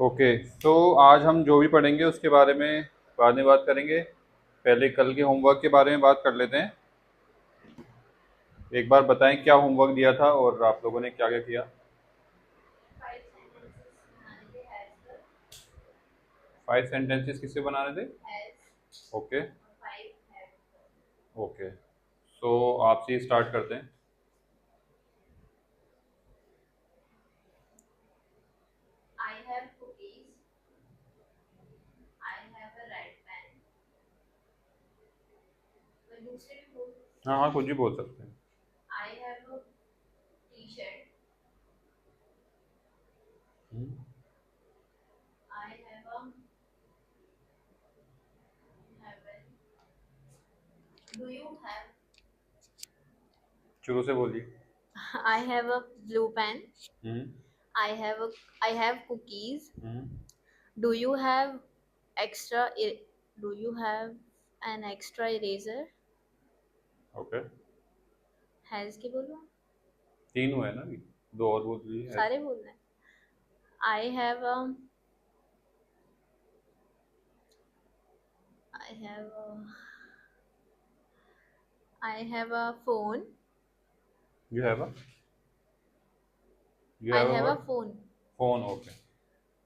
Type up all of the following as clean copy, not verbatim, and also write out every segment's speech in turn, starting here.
Okay. तो आज हम जो भी पढ़ेंगे उसके बारे में बाद में बात करेंगे। पहले कल के होमवर्क के बारे में बात कर लेते हैं। एक बार बताएं क्या होमवर्क दिया था और आप लोगों ने क्या क्या किया। 5 सेंटेंसेस किससे बनाने थे? ओके। ओके, सो आपसे ही स्टार्ट करते हैं। हाँ हाँ, कुछ भी बोल सकते हैं। हम्म, शुरू से बोलिए। I have a blue pen. Hmm. I have cookies. Hmm. Do you have extra? Do you have an extra eraser? Okay, Has के बोलो. तीन हुए ना अभी, दो और बोल दीजिए सारे ऐसे। बोलना है. I have I have I have a phone. You have a, you I have a have a what? phone. Phone, okay.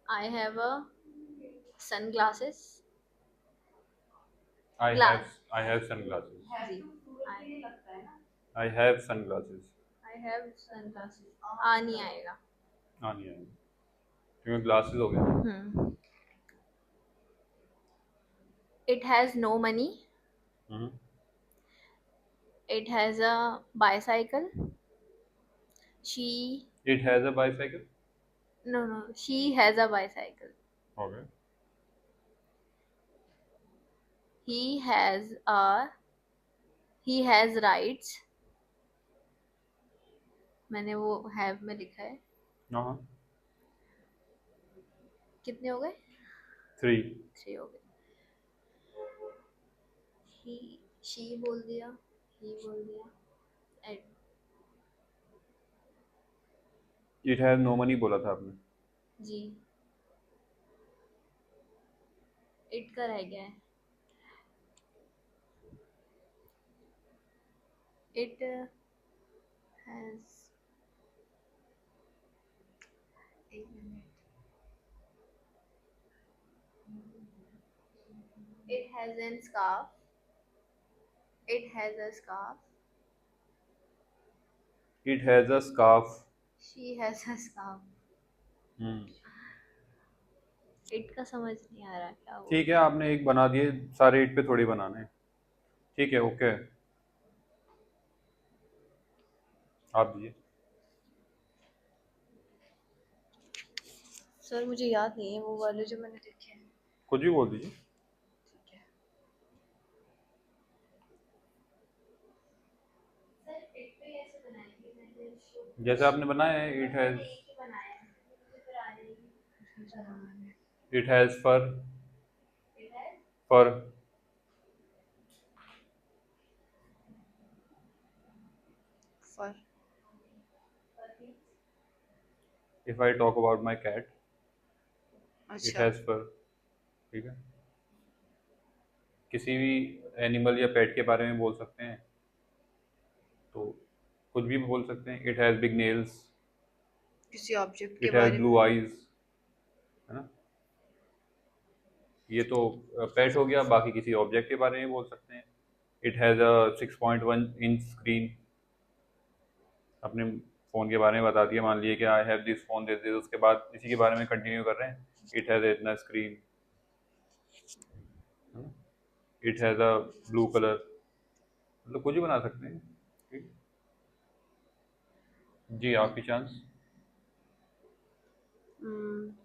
I have a sunglasses. I have Glass. I have sunglasses. जी. I I have sunglasses. I have sunglasses. आ नहीं आएगा. हाँ, नहीं आएंगे क्योंकि glasses हो गया ना। Hmm. It has no money. Hmm. It has a bicycle. She it has a bicycle. no, she has a bicycle. Okay. He has a he has rights. मैंने वो have में लिखा है. हाँ हाँ। कितने हो गए? 3। 3 हो गए. he she बोल दिया. he बोल दिया. It, it has no money बोला था आपने। जी. it का रह गया है. it has एक minute. It has a scarf. It has a scarf. It has a scarf. She has a scarf. Hmm. it का समझ नहीं आ रहा क्या बोल ठीक है, रहा है. आपने एक बना दिए, सारे इट पे थोड़ी बनाने हैं। ठीक है, ओके। आप दीजिए। सर मुझे याद नहीं है वो वाले जो मैंने लिखे हैं. कुछ भी बोल दीजिए। ठीक है. जैसे आपने बनाया है, it has fur. Fur. Fur. If I talk about my cat, it अच्छा. Has fur. ठीक है, किसी भी एनिमल या पेट के बारे में बोल सकते हैं, तो कुछ भी बोल सकते हैं। It has big nails. किसी ऑब्जेक्ट के इट हैज बारे में. ब्लू आईज, है ना। ये तो पेट हो गया, बाकी किसी ऑब्जेक्ट के बारे में बोल सकते हैं। It has a 6.1 inch screen. अपने फ़ोन के बारे में बता दिया, मान लिए कि I have this phone this this, उसके बाद इसी के बारे में कंटिन्यू कर रहे हैं। इट हैज़ इतना स्क्रीन, है ना। It has a blue colour, मतलब कुछ भी बना सकते हैं। ठीक। जी, आपकी चांस।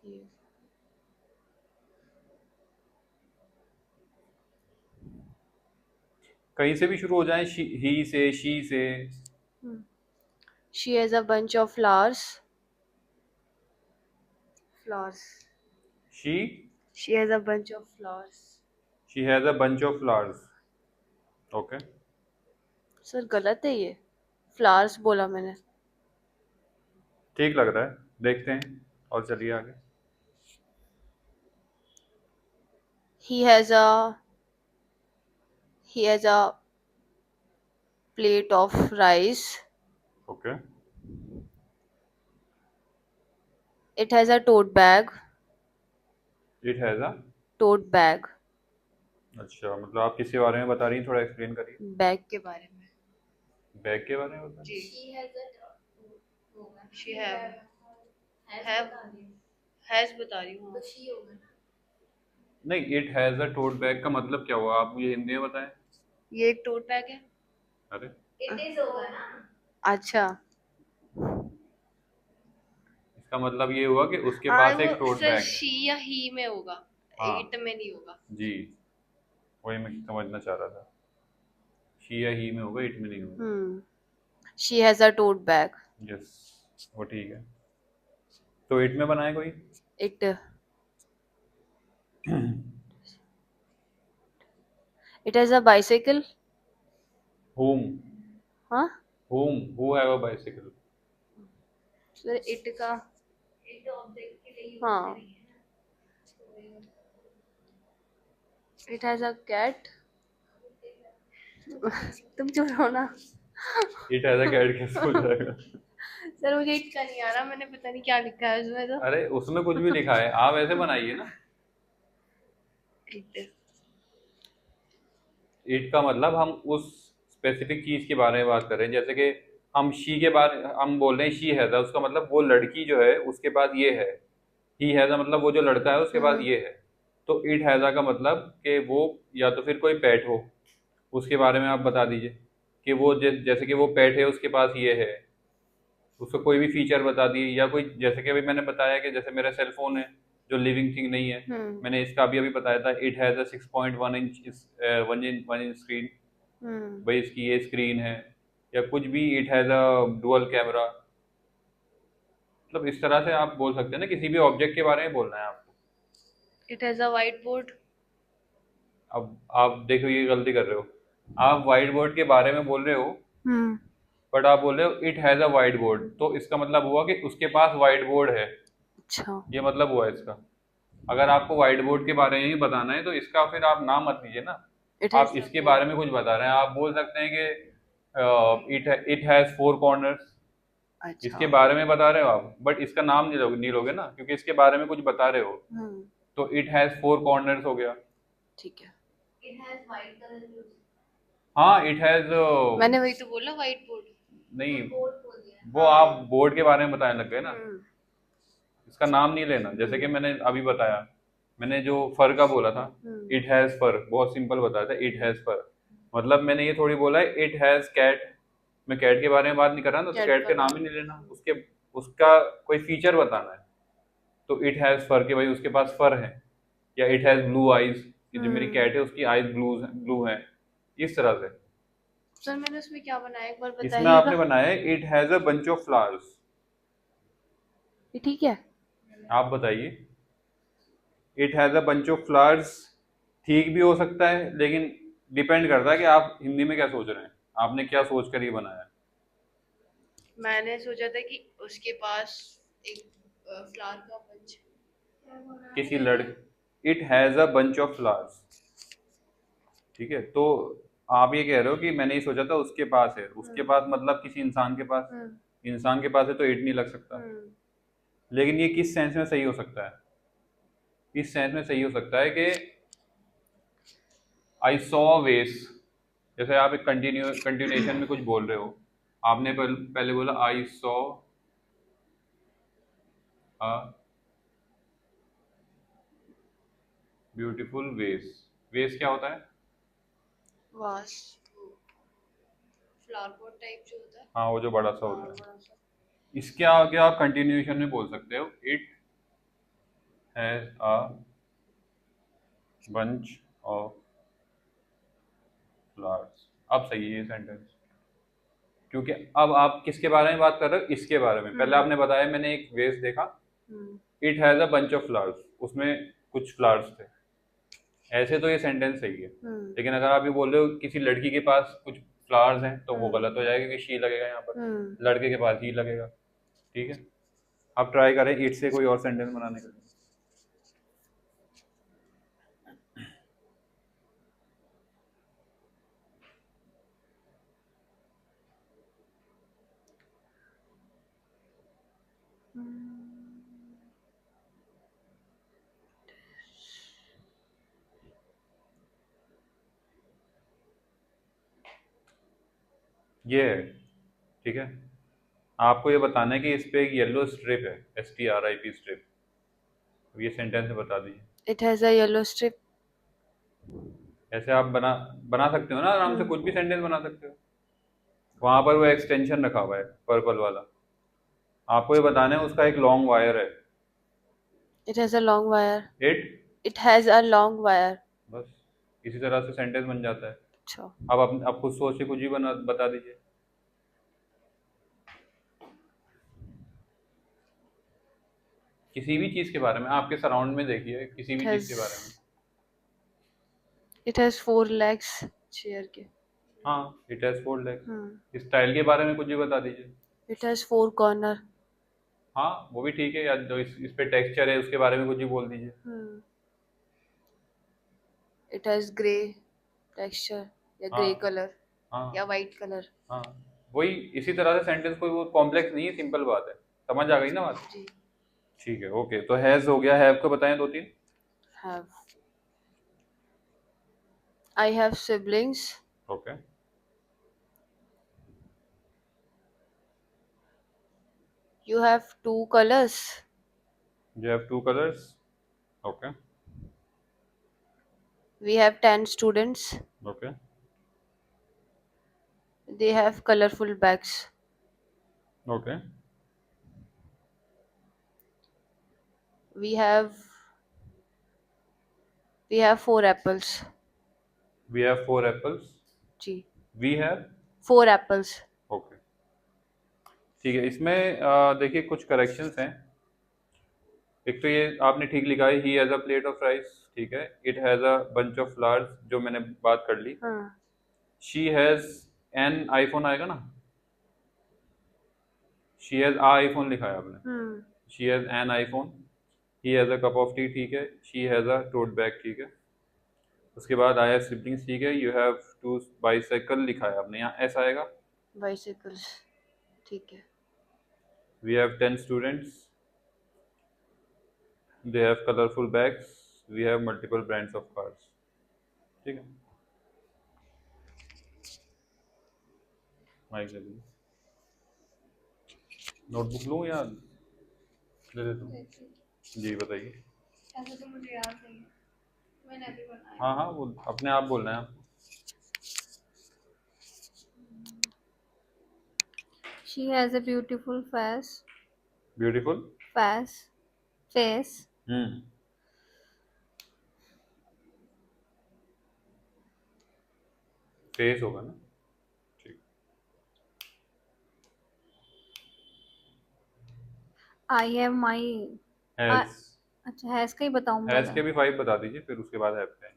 ये. कहीं से भी शुरू हो जाए, ही से, शी से। She has a bunch of flowers. Flowers. She She has a bunch of flowers. She has a bunch of flowers. Okay. Sir गलत है ये. फ्लावर्स बोला मैंने. ठीक लग रहा है, देखते हैं और चलिए आगे। he has a he has a plate of rice. Okay, It has a tote bag. It has a, Tote bag. अच्छा मतलब आप किसके बारे में बता रही हैं, थोड़ा एक्सप्लेन करिए। बैग के बारे में। बैग के बारे में बता रही जी। she have has बता रही हूँ। हैं? नहीं, it has a tote bag का मतलब क्या हुआ, आप मुझे हिंदी में बताएं। ये एक टोट बैग है। अरे इट इज होगा ना। अच्छा। इसका मतलब ये हुआ कि उसके हाँ पास वो एक टोट सर बैग है। शी या ही में होगा। हाँ इट में नहीं होगा। जी, वही मैं समझना चाह रहा था, शी या ही में होगा, इट में नहीं होगा। She has a tote bag. Yes, वो ठीक है। तो इट में बनाए कोई। It it has a bicycle. Home, हाँ home, who have a bicycle. Sir it का इट ऑब्जेक्ट के लिए यूज हाँ करेंगे। It has a cat. तुम चुप रहो ना। इट हैज़ अ कैट कैसे हो जाएगा। सर मुझे इट का नहीं आ रहा, मैंने पता नहीं क्या लिखा है उसमें तो। अरे उसमें कुछ भी लिखा है, आप ऐसे बनाइए ना। इट इट का मतलब हम उस स्पेसिफिक चीज के बारे में बात कर रहे हैं, जैसे कि हम शी के बारे हम बोल रहे हैं शी हैज़, उसका मतलब वो लड़की जो है उसके पास ये है। ही हैज़ मतलब वो जो लड़का है उसके पास ये है। तो इट हैज़ा का मतलब कि वो या तो फिर कोई पेट हो, उसके बारे में आप बता दीजिए कि वो जैसे कि वो पेट है उसके पास ये है, उसका कोई भी फीचर बता दिए, या कोई जैसे कि अभी मैंने बताया कि जैसे मेरा सेल फोन है जो लिविंग थिंग नहीं है, मैंने इसका अभी अभी बताया था, it has a 6.1 inch, 1 inch screen, भाई इसकी ये स्क्रीन है। या कुछ भी, it has a dual camera, मतलब इस तरह से आप बोल सकते हैं ना, किसी भी ऑब्जेक्ट के बारे में बोलना है आपको। It has a white board. अब आप देखो ये गलती कर रहे हो, आप व्हाइट बोर्ड के बारे में बोल रहे हो, बट आप बोल रहे हो it has a white board, तो इसका मतलब हुआ कि उसके पास व्हाइट बोर्ड है, अच्छा। ये मतलब हुआ इसका। अगर आपको व्हाइट बोर्ड के बारे में ही बताना है तो इसका फिर आप नाम मत लीजिए ना, इट आप हैज इसके बारे में कुछ बता रहे हैं, आप बोल सकते हैं कि इट हैज़ 4 कॉर्नर्स, अच्छा। इसके बारे में बता रहे हो आप, बट इसका नाम नहीं लोगे ना, क्योंकि इसके बारे में कुछ बता रहे हो। तो इट हैज़ 4 कॉर्नर्स हो गया। ठीक है। It has white colour. हाँ, इट हैज़, मैंने वही तो बोला व्हाइट बोर्ड। नहीं, बोर्ड बोल दिया। वो आप बोर्ड के बारे में बताने लग गए ना, हम्म। इसका नाम नहीं लेना। जैसे कि मैंने अभी बताया, मैंने जो फर का बोला था, इट हैज़ फर, बहुत सिंपल बताया था, इट हैज़ फर, मतलब मैंने ये थोड़ी बोला है इट हैज़ कैट, मैं कैट के बारे में बात नहीं कर रहा ना, तो कैट कैट का के नाम ही नहीं लेना, उसके उसका कोई फीचर बताना है। तो इट हैज़ फर के भाई उसके पास फर है, या इट हैज़ ब्लू आइज, कि जो मेरी कैट है उसकी आइज ब्लू है, इस तरह से। सर मैंने उसमें क्या बनाया एक बार इसमें आपने बताइएगा। बनाया है it has a bunch of flowers, ये ठीक है। आप बताइए। It has a bunch of flowers ठीक भी हो सकता है, लेकिन डिपेंड करता है कि आप हिंदी में क्या सोच रहे हैं, आपने क्या सोच कर ये बनाया है। मैंने सोचा था कि उसके पास एक फ्लावर का बंच। किसी लड़ it has a bunch of flowers, ठीक है, तो आप ये कह रहे हो कि मैंने ये सोचा था उसके पास है, उसके पास मतलब किसी इंसान के पास, इंसान के पास है तो इट नहीं लग सकता। लेकिन ये किस सेंस में सही हो सकता है, इस सेंस में सही हो सकता है कि आई सॉ वेस, जैसे आप एक कंटिन्यूएशन में कुछ बोल रहे हो, आपने पहले बोला आई सॉ अ ब्यूटीफुल वेस, वेस क्या होता है। वास फ्लावर पॉट टाइप जो होता है। हाँ, वो जो बड़ा सा होता है, बड़ा सा। इसके आगे आप कंटिन्यूएशन में बोल सकते हो, it has a bunch of flowers. अब सही है ये सेंटेंस, क्योंकि अब आप किसके बारे में बात कर रहे हो, इसके बारे में। पहले आपने बताया मैंने एक वेस देखा, it has a bunch of flowers, उसमें कुछ फ्लावर्स थे, ऐसे तो ये सेंटेंस सही है। लेकिन अगर आप ये बोल रहे हो किसी लड़की के पास कुछ फ्लावर्स हैं, तो वो गलत हो जाएगा, कि शी लगेगा यहाँ पर, लड़के के पास ही लगेगा। ठीक है, आप ट्राई करें इट से कोई और सेंटेंस बनाने का। ये है, ठीक है। आपको ये बताना है कि इस पे एक येलो स्ट्रिप है, STRIP स्ट्रिप। ये सेंटेंस में बता दीजिए। It has a yellow strip. ऐसे आप बना बना सकते हो ना, आराम से कुछ भी सेंटेंस बना सकते हो। वहां पर वो एक्सटेंशन रखा हुआ है पर्पल वाला, आपको ये बताना है उसका एक लॉन्ग वायर है। It has a long wire. It, It has a long wire. बस इसी तरह से सेंटेंस बन जाता है। अच्छा। अब आप खुद सोच के कुछ भी बना बता दीजिए। किसी भी चीज के बारे में, आपके सराउंड में देखिए, किसी It भी चीज के बारे में। has it has four legs. Chair के। हाँ, it has 4 hmm. Legs. Style के बारे में कुछ भी बता दीजिए। It has four corner. हाँ, वो भी ठीक है, या जो इस पे टेक्सचर है उसके बारे में कुछ भी बोल दीजिए। It has grey texture या हाँ, grey color हाँ, या white color. हाँ, वही इसी तरह से सेंटेंस, कोई वो कॉम्प्लेक्स नहीं है, सिंपल बात है। समझ आ गई ना बात? जी। ठीक है, ओके। तो हैज हो गया, हैव को बताएं दो तीन। Have. I have siblings. Okay. You have two colors. You have 2 colours. Okay. We have 10 students. Okay. They have colorful bags. Okay. We have we have four apples. We have 4 apples. जी। We have. Four apples. Okay, ठीक है। इसमें देखिए कुछ corrections हैं। एक तो ये आपने ठीक लिखा है, ही has a plate of rice, ठीक है। It has a bunch of flowers, जो मैंने बात कर ली। हाँ। शी हैज़ एन आईफोन आएगा ना, शी हैज़ आ आईफोन लिखा है आपने। She has an iPhone. He has a cup of tea, ठीक है। She has a tote bag, ठीक है। उसके बाद आई हैव सिबलिंग्स, ठीक है। यू हैव 2 बाइसाइकिल लिखा है आपने, यहाँ ऐसा आएगा। Bicycles. ठीक है। We have 10 students, they have colourful bags, we have multiple brands of cars, ठीक है। माइक लगी, नोटबुक लूँ या दे देता हूँ? जी बताइए। ऐसे तो मुझे याद नहीं है, मैंने अभी बनाया। हाँ हाँ, वो अपने आप बोलना है आपको। She has a beautiful beautiful. face, face. Hmm, face होगा ना, ठीक। I have my has. अच्छा हैज का ही बताऊं हैज पहले। के भी 5 बता दीजिए, फिर उसके बाद हैव पे।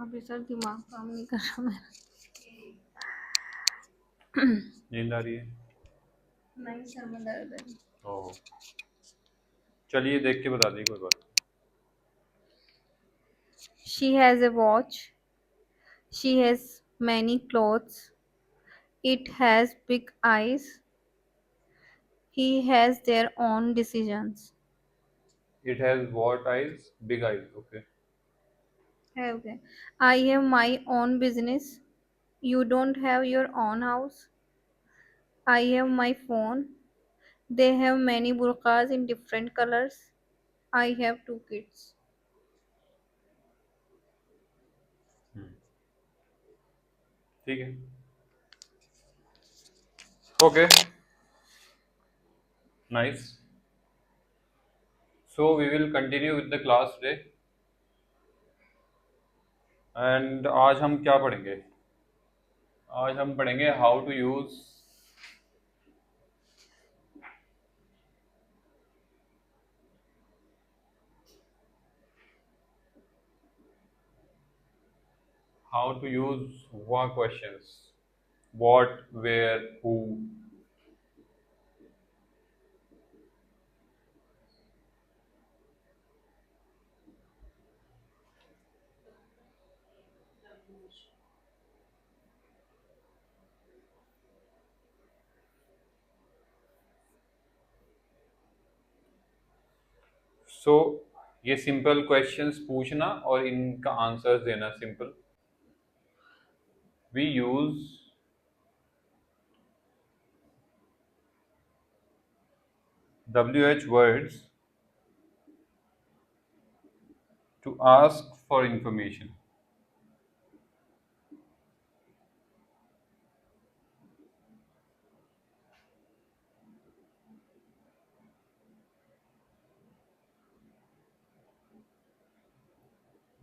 अभी सर दिमाग काम नहीं कर रहा मेरा। नींद आ रही है? नहीं सर में दर्द है। ओह, चलिए देख के बता दीजिए, कोई बात She has a watch. She has many clothes. It has big eyes. He has their own decisions. नहीं। It has what eyes, big eyes, okay. Okay. I have my own business. You don't have your own house. I have my phone. They have many burqas in different colors. I have two kids. ठीक है, okay, nice. So we will continue with the class today. And आज हम क्या पढ़ेंगे? आज हम पढ़ेंगे how to use WA questions, what, where, who. So ये सिंपल क्वेश्चंस पूछना और इनका आंसर्स देना simple. We use WH words to ask for information.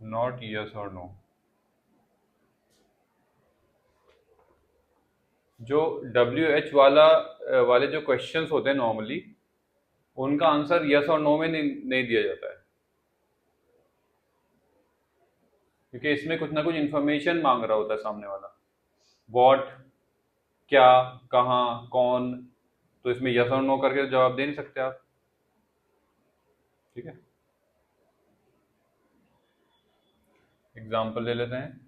Not yes or no. जो WH वाले जो क्वेश्चंस होते हैं नॉर्मली, उनका आंसर यस और नो में नहीं दिया जाता है, क्योंकि इसमें कुछ ना कुछ इन्फॉर्मेशन मांग रहा होता है सामने वाला. व्हाट, क्या, कहाँ, कौन. तो इसमें यस और नो करके जवाब दे नहीं सकते आप. ठीक है, एग्जाम्पल ले लेते हैं.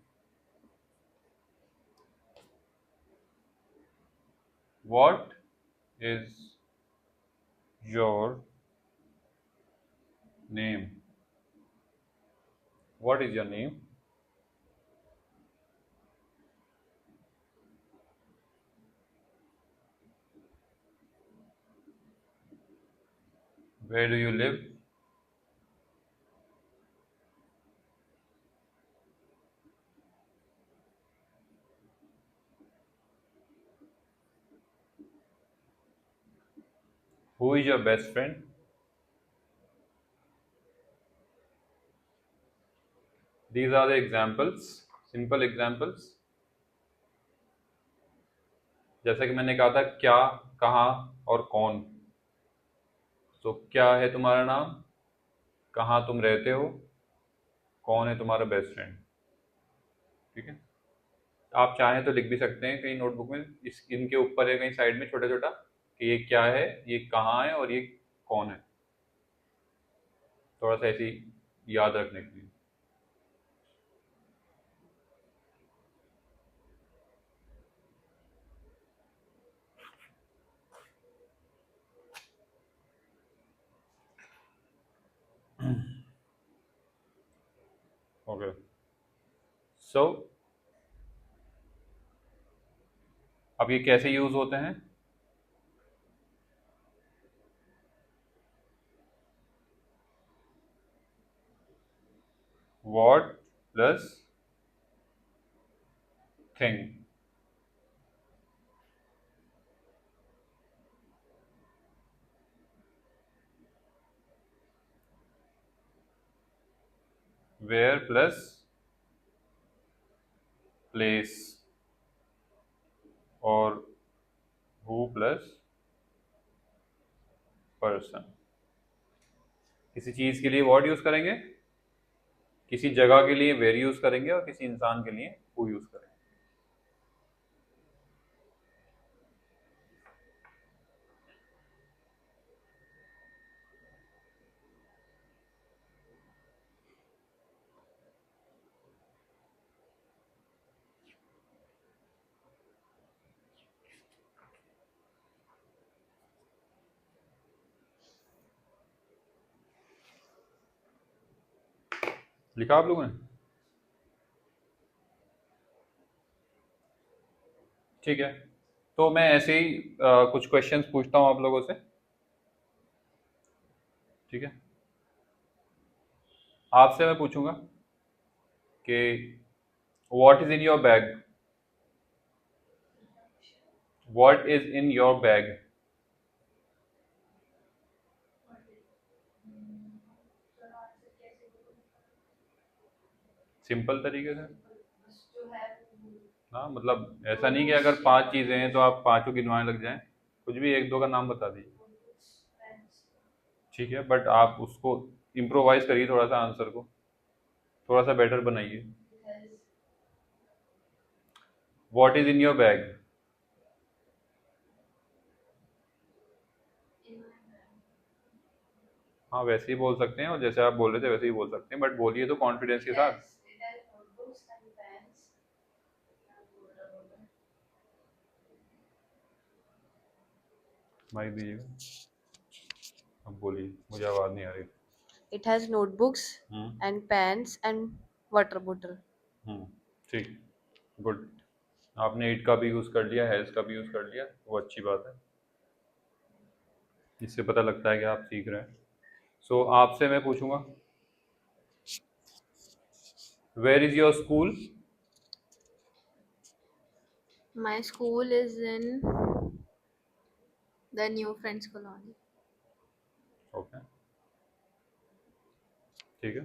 What is your name? What is your name? Where do you live? Who is your best friend? These are the examples, simple examples. जैसा कि मैंने कहा था क्या, कहाँ और कौन. तो क्या है तुम्हारा नाम, कहाँ तुम रहते हो, कौन है तुम्हारा बेस्ट फ्रेंड. ठीक है, आप चाहें तो लिख भी सकते हैं कहीं नोटबुक में, इस इनके ऊपर है कहीं साइड में छोटा छोटा, कि ये क्या है, ये कहाँ है और ये कौन है. थोड़ा सा ऐसे ही याद रखने के लिए. ओके, सो अब ये कैसे यूज होते हैं? What plus thing. Where plus place. और हु प्लस पर्सन. किसी चीज के लिए व्हाट यूज करेंगे, किसी जगह के लिए वेयर यूज करेंगे और किसी इंसान के लिए हु यूज करेंगे. लिखा आप लोगों ने? ठीक है, तो मैं ऐसे ही कुछ क्वेश्चंस पूछता हूँ आप लोगों से. ठीक है, आपसे मैं पूछूंगा कि what is in your bag. What is in your bag. Simple तरीके से. हाँ, मतलब ऐसा नहीं कि अगर 5 चीजें हैं तो आप पांचों गिनवाने लग जाएं. कुछ भी एक दो का नाम बता दीजिए. ठीक है, बट आप उसको इम्प्रोवाइज करिए, थोड़ा सा आंसर को थोड़ा सा बेटर बनाइए. What is in your bag. हाँ, वैसे ही बोल सकते हैं और जैसे आप बोल रहे थे वैसे ही बोल सकते हैं, बट बोलिए तो कॉन्फिडेंस के साथ. माइक दीजिएगा. अब बोलिए, मुझे आवाज़ नहीं आ रही. It has notebooks hmm and pens and water bottle. ठीक, गुड। आपने इट का भी यूज़ कर लिया, हैज़ का भी यूज़ कर लिया, वो अच्छी बात है। इससे पता लगता है कि आप सीख रहे हैं। सो आपसे मैं पूछूंगा, where is your school? My school is in the New Friends Colony. Okay, ठीक है।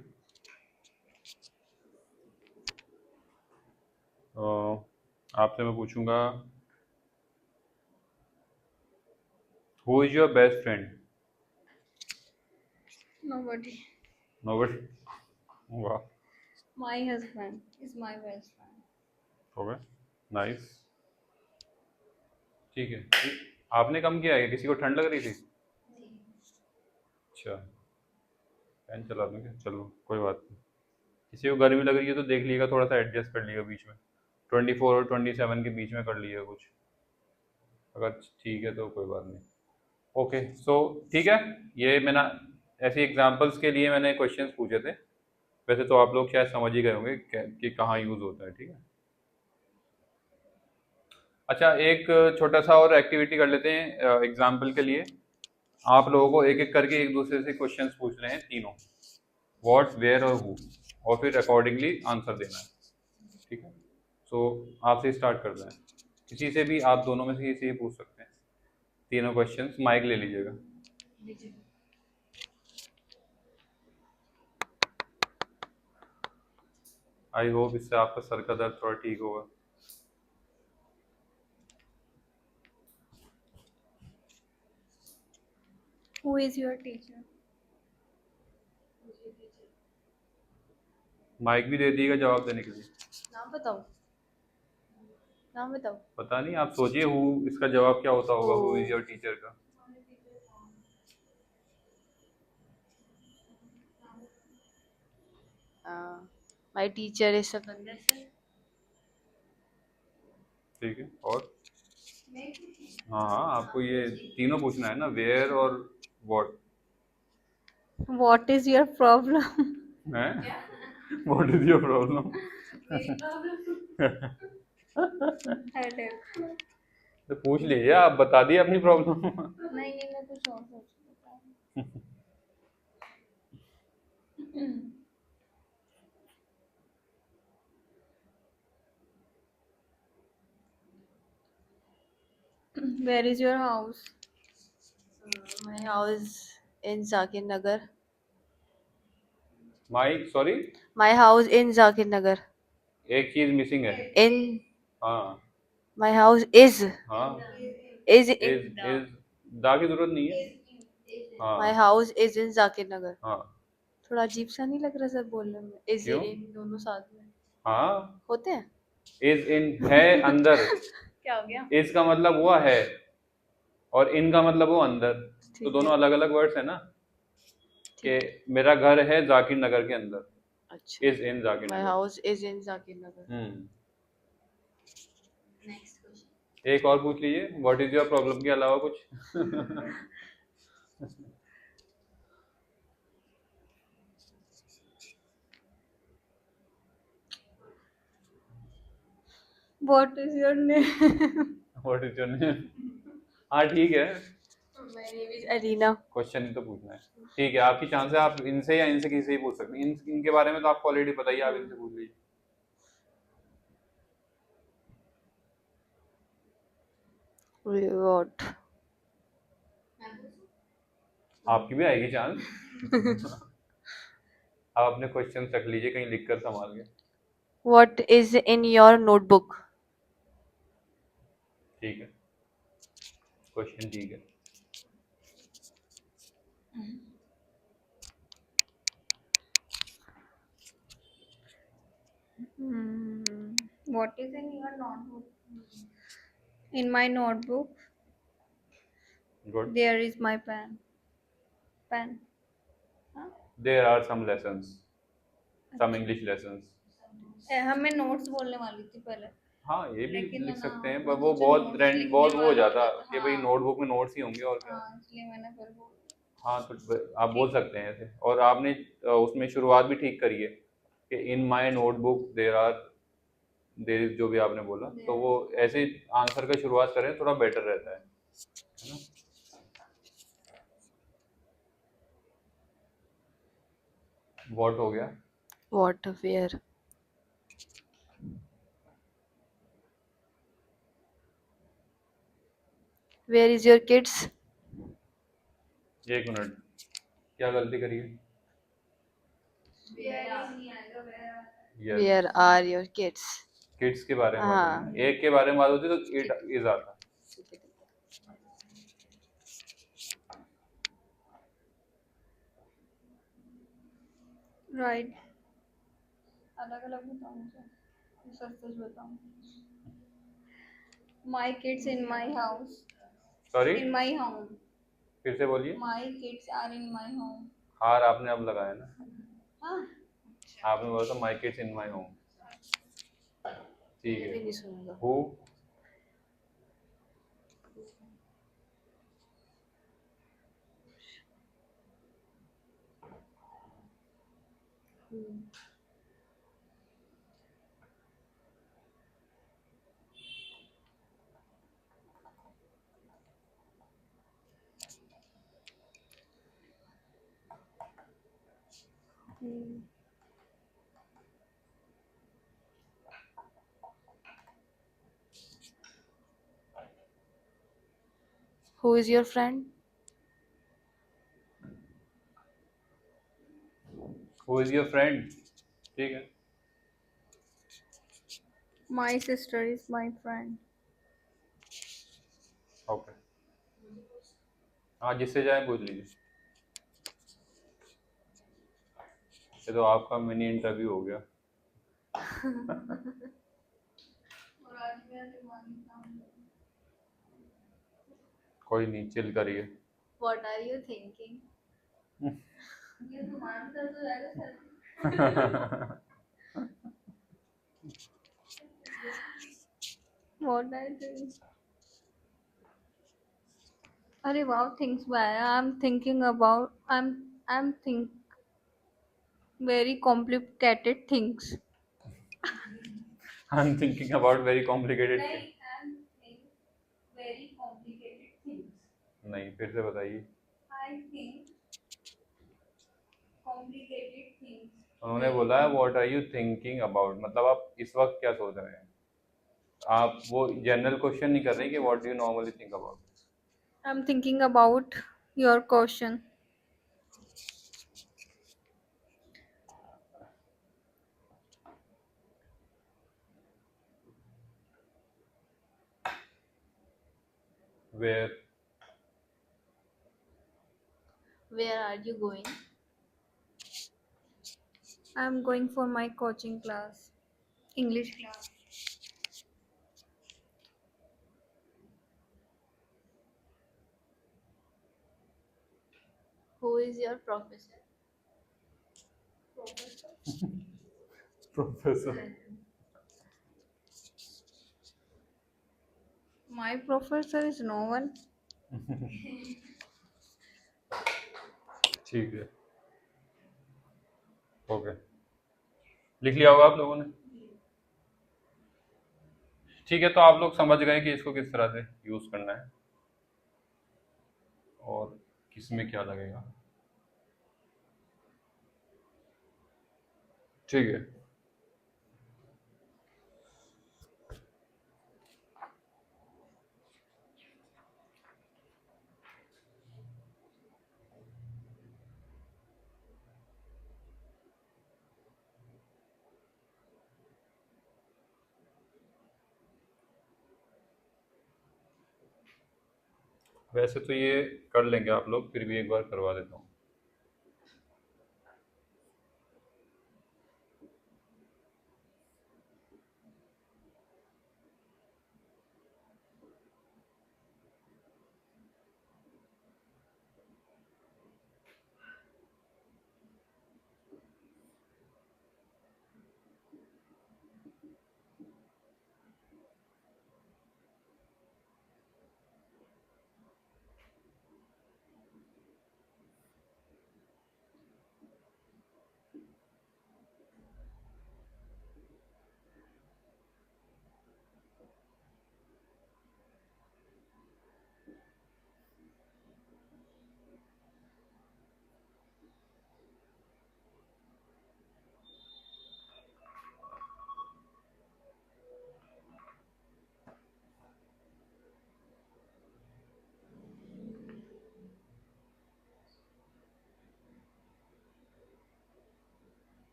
आपसे मैं पूछूंगा, who is your best friend? Nobody. Nobody. वाह, My husband is my best friend. Okay, nice, ठीक है। आपने कम किया है, किसी को ठंड लग रही थी? अच्छा, फैन चला दूँ क्या? चलो कोई बात नहीं। किसी को गर्मी लग रही है तो देख लीजिएगा, थोड़ा सा एडजस्ट कर लीजिएगा बीच में, 24 और 27 के बीच में कर लीजिएगा कुछ, अगर ठीक है तो कोई बात नहीं। ओके, सो ठीक है, ये मैंने ऐसी एग्जांपल्स के लिए मैंने क्वेश्चंस पूछे थे। वैसे तो आप लोग शायद समझ ही गए होंगे कि कहाँ यूज़ होता है, ठीक है। अच्छा, एक छोटा सा और एक्टिविटी कर लेते हैं एग्जाम्पल के लिए। आप लोगों को एक एक करके एक दूसरे से क्वेश्चंस पूछ रहे हैं तीनों, व्हाट, वेयर और हु, और फिर अकॉर्डिंगली आंसर देना है, ठीक है। सो आपसे स्टार्ट करते हैं, किसी से भी, आप दोनों में से किसी से पूछ सकते हैं तीनों क्वेश्चंस। माइक ले लीजिएगा। आई होप इससे आपका सर का दर्द थोड़ा ठीक होगा। Who is your teacher? Mike भी दे दिएगा जवाब देने के लिए। नाम बताओ, नाम बताओ। पता नहीं, आप सोचिए हु, इसका जवाब क्या होता होगा, who Oh. Is your teacher का। My teacher is Sakandar sir. ठीक है, और हाँ हाँ, आपको ये तीनों पूछना है ना, वेयर और what. What is your problem? है, what is your problem? Headache. तो पूछ लीजिए, आप बता दिए अपनी प्रॉब्लम। नहीं नहीं, मैं कुछ और सोच रही हूँ। Where is your house? My house in Zakir Nagar. Mike, sorry, My house in Zakir Nagar. एक चीज मिसिंग है। In हाँ my house is हाँ, is in इज दा की जरूरत नहीं है। my हाँ house is in Zakir Nagar. हाँ, थोड़ा अजीब सा नहीं लग रहा सर बोलने में? Is क्यों? in दोनों साथ में हाँ, होते हैं? इज इन है अंदर, क्या हो गया? इज का मतलब हुआ है और इन का मतलब वो अंदर, तो ठीक दोनों है, अलग अलग वर्ड्स है ना। कि ठीक है। मेरा घर है जाकिर नगर के अंदर, अच्छा, is in Zakir my Nagar. house is in Zakir Nagar. Next question. एक और पूछ लीजिए, व्हाट इज योर प्रॉब्लम के अलावा कुछ। What is your name? What is your name? हाँ ठीक है, My name is Alina. Question ही तो पूछना है। ठीक है, आपकी चांस है, आप इनसे या इनसे किसी से ही पूछ सकते हैं। इनके बारे में तो आपको ऑलरेडी पता ही है, आप इनसे पूछ लीजिए। What? आपकी भी आएगी चांस। आप अपने क्वेश्चन रख लीजिए कहीं लिख कर संभाल के। What is in your notebook? ठीक है, क्वेश्चन ठीक है। What is in your notebook? In my notebook, good, there is my pen. Pen. हाँ? There are some lessons, some English lessons. हमें नोट्स बोलने वाली थी पहले, हाँ, ये भी लेकिन लिख ना सकते हैं, पर मैं वो सोचा बहुत notes ट्रेंड, लिखने बहुत वो हो वाला जाता होगा, कि भाई हाँ नोटबुक में नोट्स ही होंगे और क्या। हाँ, इसलिए मैंने फिर बोल दिया। हाँ तो आप बोल सकते हैं ऐसे। और आपने उसमें शुरुआत भी ठीक करी है कि इन माई नोटबुक देर इज, जो भी आपने बोला, तो वो ऐसे आंसर का शुरुआत करें थोड़ा बेटर रहता है ना। वॉट हो गया। What? Where? Where is your kids? एक मिनट, क्या गलती करी है? Yes, Where are your kids? Kids के बारे में बात होगी हाँ ना, एक के बारे में बात होती तो इट ठीक है इज आता। ठीक है ठीक है। राइट। अलग अलग बताऊं मुझे, सच सच बताऊं। My kids in my house. Sorry, in my home. फिर से बोलिए। My kids are in my home. हार आपने अब लगाया ना, हाँ। आपने बोला था माई किड्स इन माई होम। ठीक ये है। भी नहीं सुनूंगा। Who, Who is your friend? Who is your friend. ठीक है। My sister is my friend. Okay, हाँ जिससे जाए पूछ लीजिए। ये तो आपका मिनी इंटरव्यू हो गया। कोई नहीं, चिल करिए। What are you thinking? What are you doing? अरे wow, things bad. I'm think very complicated things. I am thinking about very complicated thing. I'm think very complicated things. नहीं, फिर से बताइए। I think complicated things. उन्होंने बोला है what are you thinking about, मतलब आप इस वक्त क्या सोच रहे हैं। आप वो जनरल क्वेश्चन नहीं कर रहे कि what do you normally think about. I'm thinking about your question. Where, Where are you going? I'm going for my coaching class, English class. Who is your professor? Professor. My professor is no one. ठीक है, okay, लिख लिया होगा आप लोगों ने। ठीक है, तो आप लोग समझ गए कि इसको किस तरह से यूज करना है और किस में क्या लगेगा। ठीक है। वैसे तो ये कर लेंगे आप लोग, फिर भी एक बार करवा देता हूँ।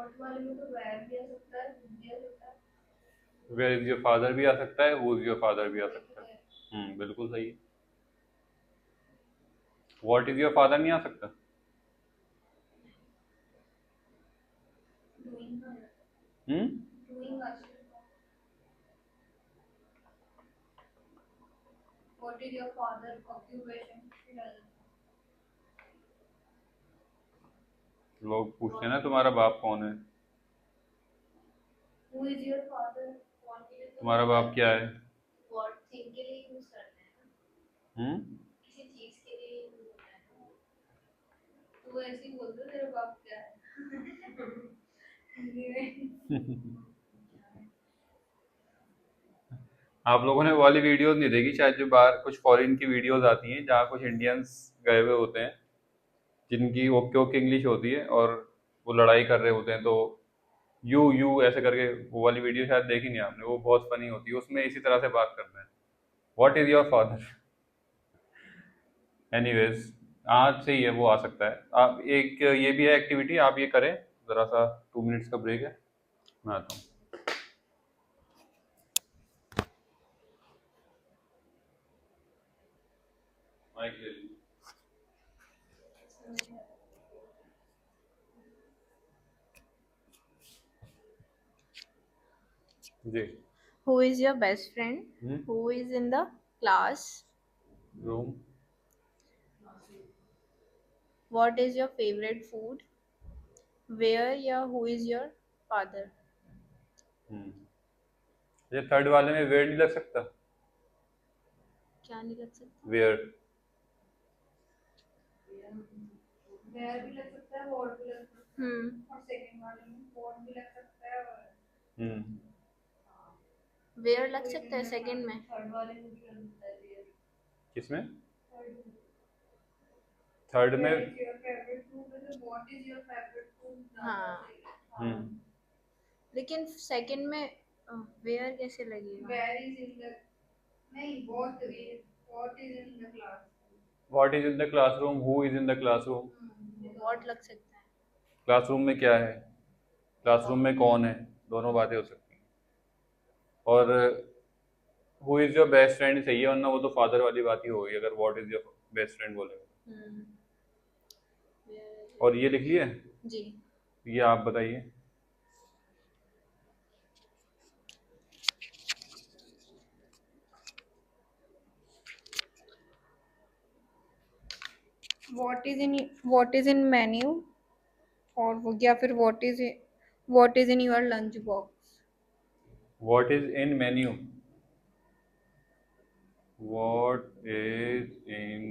वॉट वाले में तो वेयर भी आ सकता है, who भी आ सकता है। वेयर इज योर फादर भी आ सकता है, हु इज योर फादर भी आ सकता है। बिल्कुल सही है। व्हाट इज योर फादर नहीं आ सकता। डूइंग का हम्म डूइंग आ सकता है। What is your father occupation. लोग पूछते हैं ना तुम्हारा बाप कौन है, हु इज योर फादर, कौन के लिए तुम्हारा बाप क्या है। व्हाट थिंग के लिए यूज करते हैं ना, हम्म किसी चीज के लिए यूज होता है ना। तो ऐसे ही बोल दो तेरा बाप क्या है। हिंदी में। आप लोगों ने वो वाली वीडियोस नहीं देखी शायद, जो बाहर कुछ फॉरेन की वीडियोस आती हैं जहाँ कुछ इंडियंस गए हुए होते हैं जिनकी ओके ओके इंग्लिश होती है और वो लड़ाई कर रहे होते हैं, तो यू ऐसे करके, वो वाली वीडियो शायद देखी नहीं आपने, वो बहुत फनी होती है, उसमें इसी तरह से बात करते हैं। What is your father. Anyways, आज से ही है, वो आ सकता है। आप एक ये भी है एक्टिविटी, आप ये करें, ज़रा सा 2 मिनट्स का ब्रेक है, मैं आता हूँ। माइक ले लीजिए। जी। Who is your best friend? Hmm Who is in the class? Room. What is your favorite food? Where या who is your father? ये थर्ड वाले में वेयर नहीं लग सकता। क्या नहीं लग सकता? वेयर। वेयर भी लग सकता है, वॉट भी लग सकता है। और सेकंड वाले में वॉट भी लग सकता है और हम्म Where लग सकता है सेकंड में? थर्ड वाले में भी लग सकता है वेयर। किसमें। थर्ड थर्ड में। Where is your favourite food, मतलब what is your favourite food. हाँ। हम्म लेकिन सेकंड में वेयर कैसे लगेगा? वेयर इज इन द, नहीं what is, what is in the class. What is in the classroom, who is in the classroom. What लग सकता है? क्लासरूम में क्या है, क्लासरूम में कौन है, दोनों बातें हो सकती हैं। और who is your best friend सही है, वरना वो तो फादर वाली बात ही होगी अगर what is your best friend बोलेगा। Where- और ये लिख लिया, जी। ये आप बताइए। व्हाट इज इन मेन्यू, और वो या फिर what is in your lunch box. What is in menu, what is in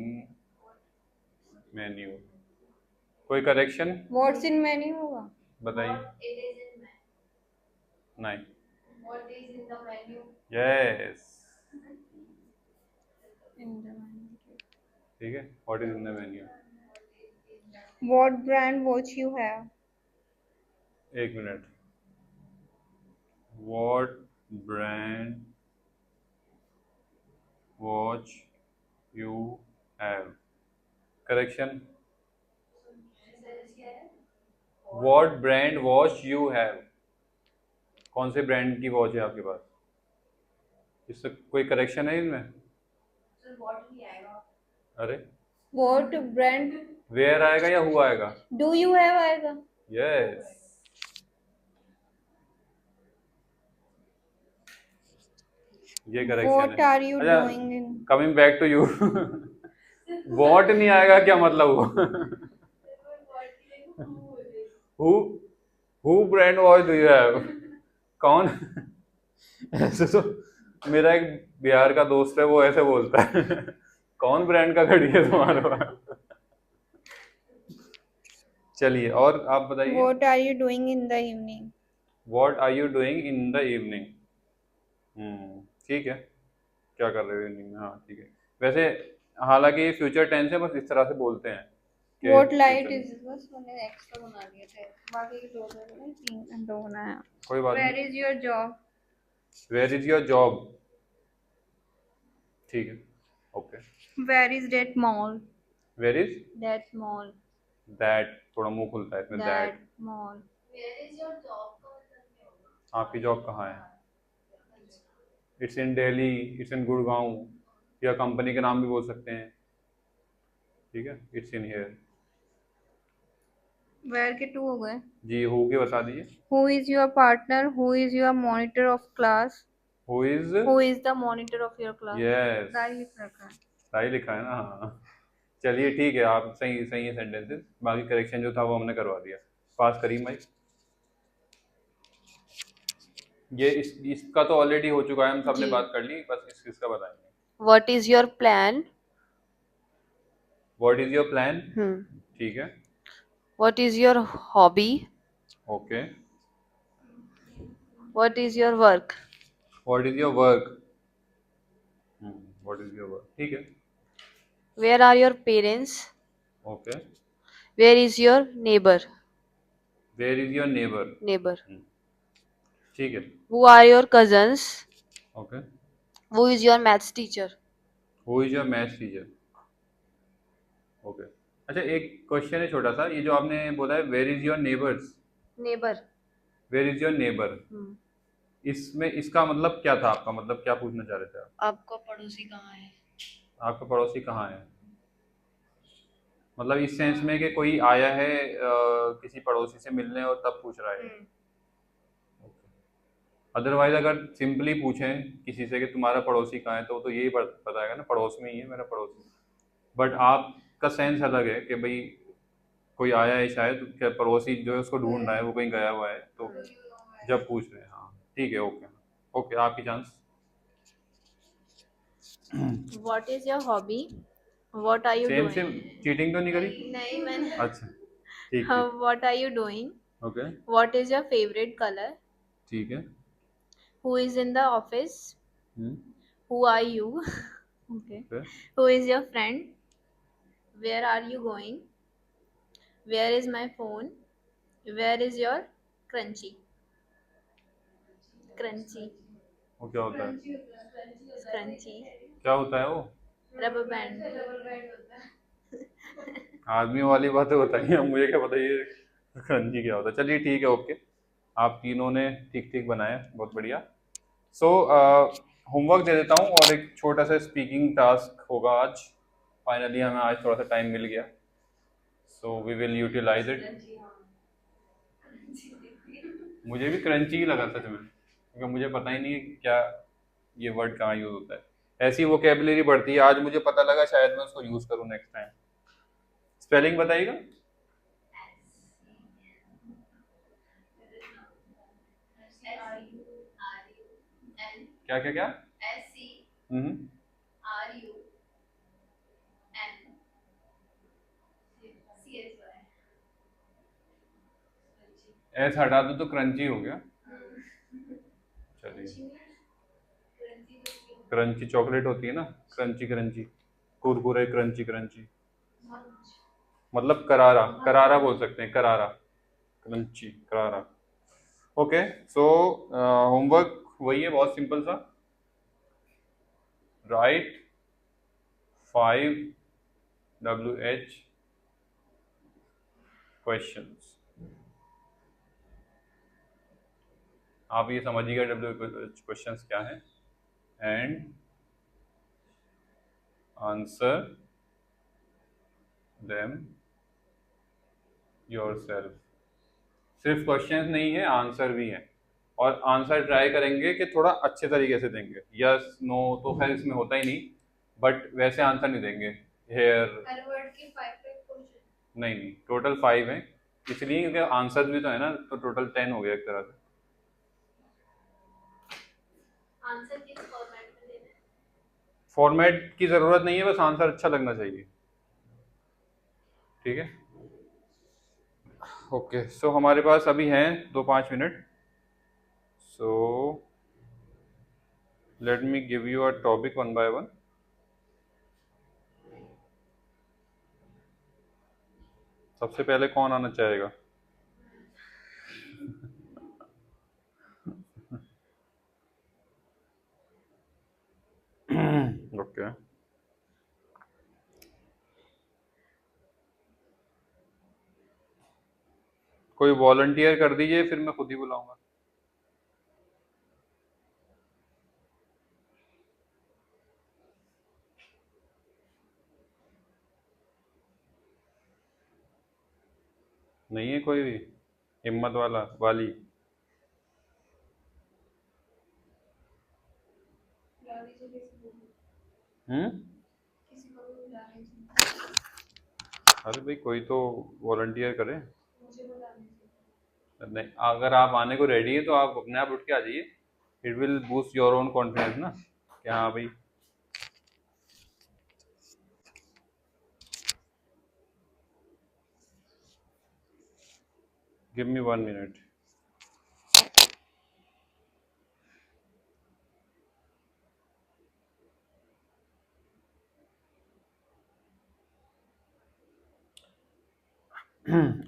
menu, कोई करेक्शन व्हाट्स इन मेन्यू होगा। बताइए। What it is in menu? नहीं। What is in the menu? Yes, in the menu. ठीक है, what is in the menu. What brand watch you have. एक minute, what brand watch you have, correction. What brand watch you have, कौन से brand की watch है आपके पास, इससे कोई करेक्शन है इनमें। अरे व्हाट ब्रांड वेयर आएगा या हु आएगा। डू यू हैव आएगा। यस, ये करेक्शन व्हाट है। Are you doing in. Coming back to you, what नहीं आएगा क्या मतलब वो। Who who brand watch do you have, कौन। ऐसे तो मेरा एक बिहार का दोस्त है, वो ऐसे बोलता है, कौन ब्रांड का घड़ी है तुम्हारे पास। चलिए, और आप बताइए। What are you doing in the evening. What are you doing in the evening. ठीक है, क्या कर रहे हो इवनिंग में, हाँ ठीक है। वैसे हालांकि ये फ्यूचर टेंस है, बस इस तरह से बोलते हैं कि व्हाट लाइट future इज, बस मैंने एक्स्ट्रा बना दिए थे, बाकी के दो मैंने तीन दो बनाया। कोई बात वेयर नहीं। Is your job. Where is your job, ठीक है, okay. Where is that mall. Where is that mall. That, थोड़ा मुंह खुलता है इसमें, दैट। That mall. आपकी जॉब कहाँ है? It's in Delhi, it's in Gurgaon, या कंपनी का नाम भी बोल सकते हैं। ठीक है, इट्स इन हियर। वेयर के 2 हो गए। जी, हु के बता दीजिए। Who is your partner, who is your monitor of class, who is, who is the monitor of your class. Yes, right लिख रखा है। सही लिखा है ना? हाँ, चलिए ठीक है, आप सही सही है सेंटेंसेस। बाकी करेक्शन जो था वो हमने करवा दिया। पास करीम भाई। ये इसका तो ऑलरेडी हो चुका है, हम सबने जी। बात कर ली, बस इसका बताएंगे। What is your plan? What is your plan? Hmm. ठीक है, What is your hobby? Okay. What is your work? What is your work? What is your work, ठीक है, Where are your parents? Okay. Where is your neighbor? Where is your neighbour? Neighbor. ठीक है, Who are your cousins? Okay. Who is your maths teacher? Who is your maths teacher? Okay. अच्छा, एक question है छोटा सा, ये जो आपने बोला है where is your neighbours, Neighbor. Where is your neighbour, इसमें इसका मतलब क्या था? आपका मतलब क्या पूछना चाह रहे थे आप? आपका पड़ोसी कहाँ है? आपका पड़ोसी कहाँ है? मतलब इस सेंस में कि कोई आया है किसी पड़ोसी से मिलने और तब पूछ रहा है। अदरवाइज अगर सिंपली पूछें किसी से कि तुम्हारा पड़ोसी कहाँ है, तो यही बताएगा ना, पड़ोस में ही है मेरा पड़ोसी। बट आपका सेंस अलग है कि भाई कोई आया है शायद, क्या पड़ोसी जो है उसको ढूंढ रहा है, वो कहीं गया हुआ है, तो जब पूछ रहे हैं। हाँ ठीक है, ओके। ओके, आपकी chance. What is your hobby? What are you same doing? Same, cheating तो नहीं करी? नहीं मैंने। अच्छा, ठीक ठीक, What are you doing? Okay, What is your favorite color? ठीक है। Who is in the office? Hmm, Who are you? Okay. फिर Who is your friend? Where are you going? Where is my phone? Where is your crunchy? Crunchy. वो क्या होता है? Crunchy. क्या होता है वो? Rubber band. आदमी वाली बातें बताइए, मुझे क्या पता ये क्रंची क्या होता है। चलिए ठीक है, ओके। आप तीनों ने ठीक ठीक बनाया, बहुत बढ़िया। सो होमवर्क दे देता हूँ, और एक छोटा सा स्पीकिंग टास्क होगा आज। फाइनली हमें आज थोड़ा सा टाइम मिल गया, so we will utilise it. मुझे भी क्रंची ही लगा सच में, क्योंकि मुझे पता ही नहीं है कि क्या ये वर्ड कहाँ यूज होता है। ऐसी वोकेबलरी बढ़ती है, आज मुझे पता लगा, शायद मैं उसको यूज करूँ नेक्स्ट टाइम। स्पेलिंग बताइएगा। क्या क्या क्या? हम्म, एस हटा दो तो क्रंची हो गया। चलिए, क्रंची चॉकलेट होती है ना, crunchy crunchy, Kurkure crunchy crunchy, मतलब करारा, करारा बोल सकते हैं, करारा, क्रंची करारा। ओके, सो होमवर्क वही है, बहुत सिंपल सा। Right 5 WH questions. आप ये समझिएगा WH क्वेश्चंस क्या है, एंड आंसर देम योरसेल्फ। सिर्फ क्वेश्चंस नहीं है, आंसर भी है, और आंसर ट्राई करेंगे कि थोड़ा अच्छे तरीके से देंगे। यस नो तो खैर इसमें होता ही नहीं, बट वैसे आंसर नहीं देंगे। हेयर नहीं नहीं, टोटल 5 है, इसलिए क्योंकि आंसर भी तो है ना, तो टोटल 10 हो गया एक तरह से। आंसर किस फॉर्मेट में देना है? फॉर्मेट की जरूरत नहीं है, बस आंसर अच्छा लगना चाहिए। ठीक है, ओके। सो हमारे पास अभी हैं 2-5 minute. So let me give you a topic one by one. सबसे पहले कौन आना चाहेगा? ओके, कोई वॉलंटियर कर दीजिए, फिर मैं खुद ही बुलाऊंगा। नहीं है कोई भी हिम्मत वाला वाली? हम्म। अरे भाई कोई तो वॉलंटियर करे। नहीं, अगर आप आने को रेडी है तो आप अपने आप उठ के आ जाइए। It will boost your own confidence ना, कि हाँ भाई। Give me 1 minute.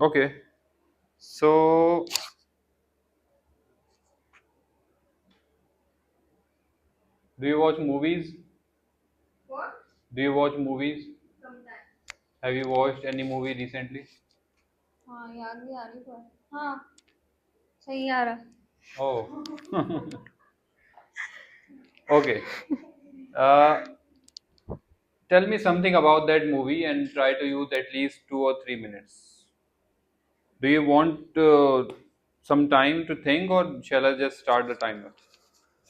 Okay, so do you watch movies? Do you watch movies? Have you watched any movie recently? हाँ याद नहीं आ रही पर हाँ सही आ रहा। ओह। Okay. Uh, tell me something about that movie and try to use at least 2 or 3 minutes. Do you want some time to think, or shall I just start the timer?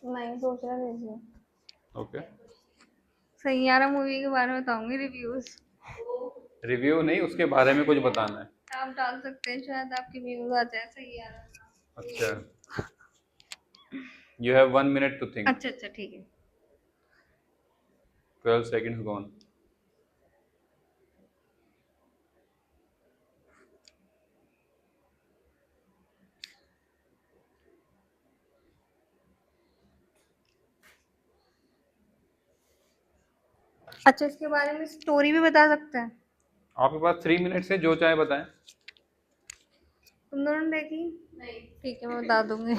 नहीं सोच रहा देखिए। Okay. सैयारा मूवी के बारे में बताऊंगी reviews. Review नहीं, उसके बारे में कुछ बताना है। आप डाल सकते हैं, शायद आपके व्यूज आ जाए सैयारा। अच्छा, you have 1 minute to think. अच्छा अच्छा ठीक है। 12 seconds gone. अच्छा इसके बारे में स्टोरी भी बता सकते हैं? आपके पास 3 मिनट है, जो चाहे बताएं। तुम दोनों ने देखी? नहीं। ठीक है मैं बता दूंगी।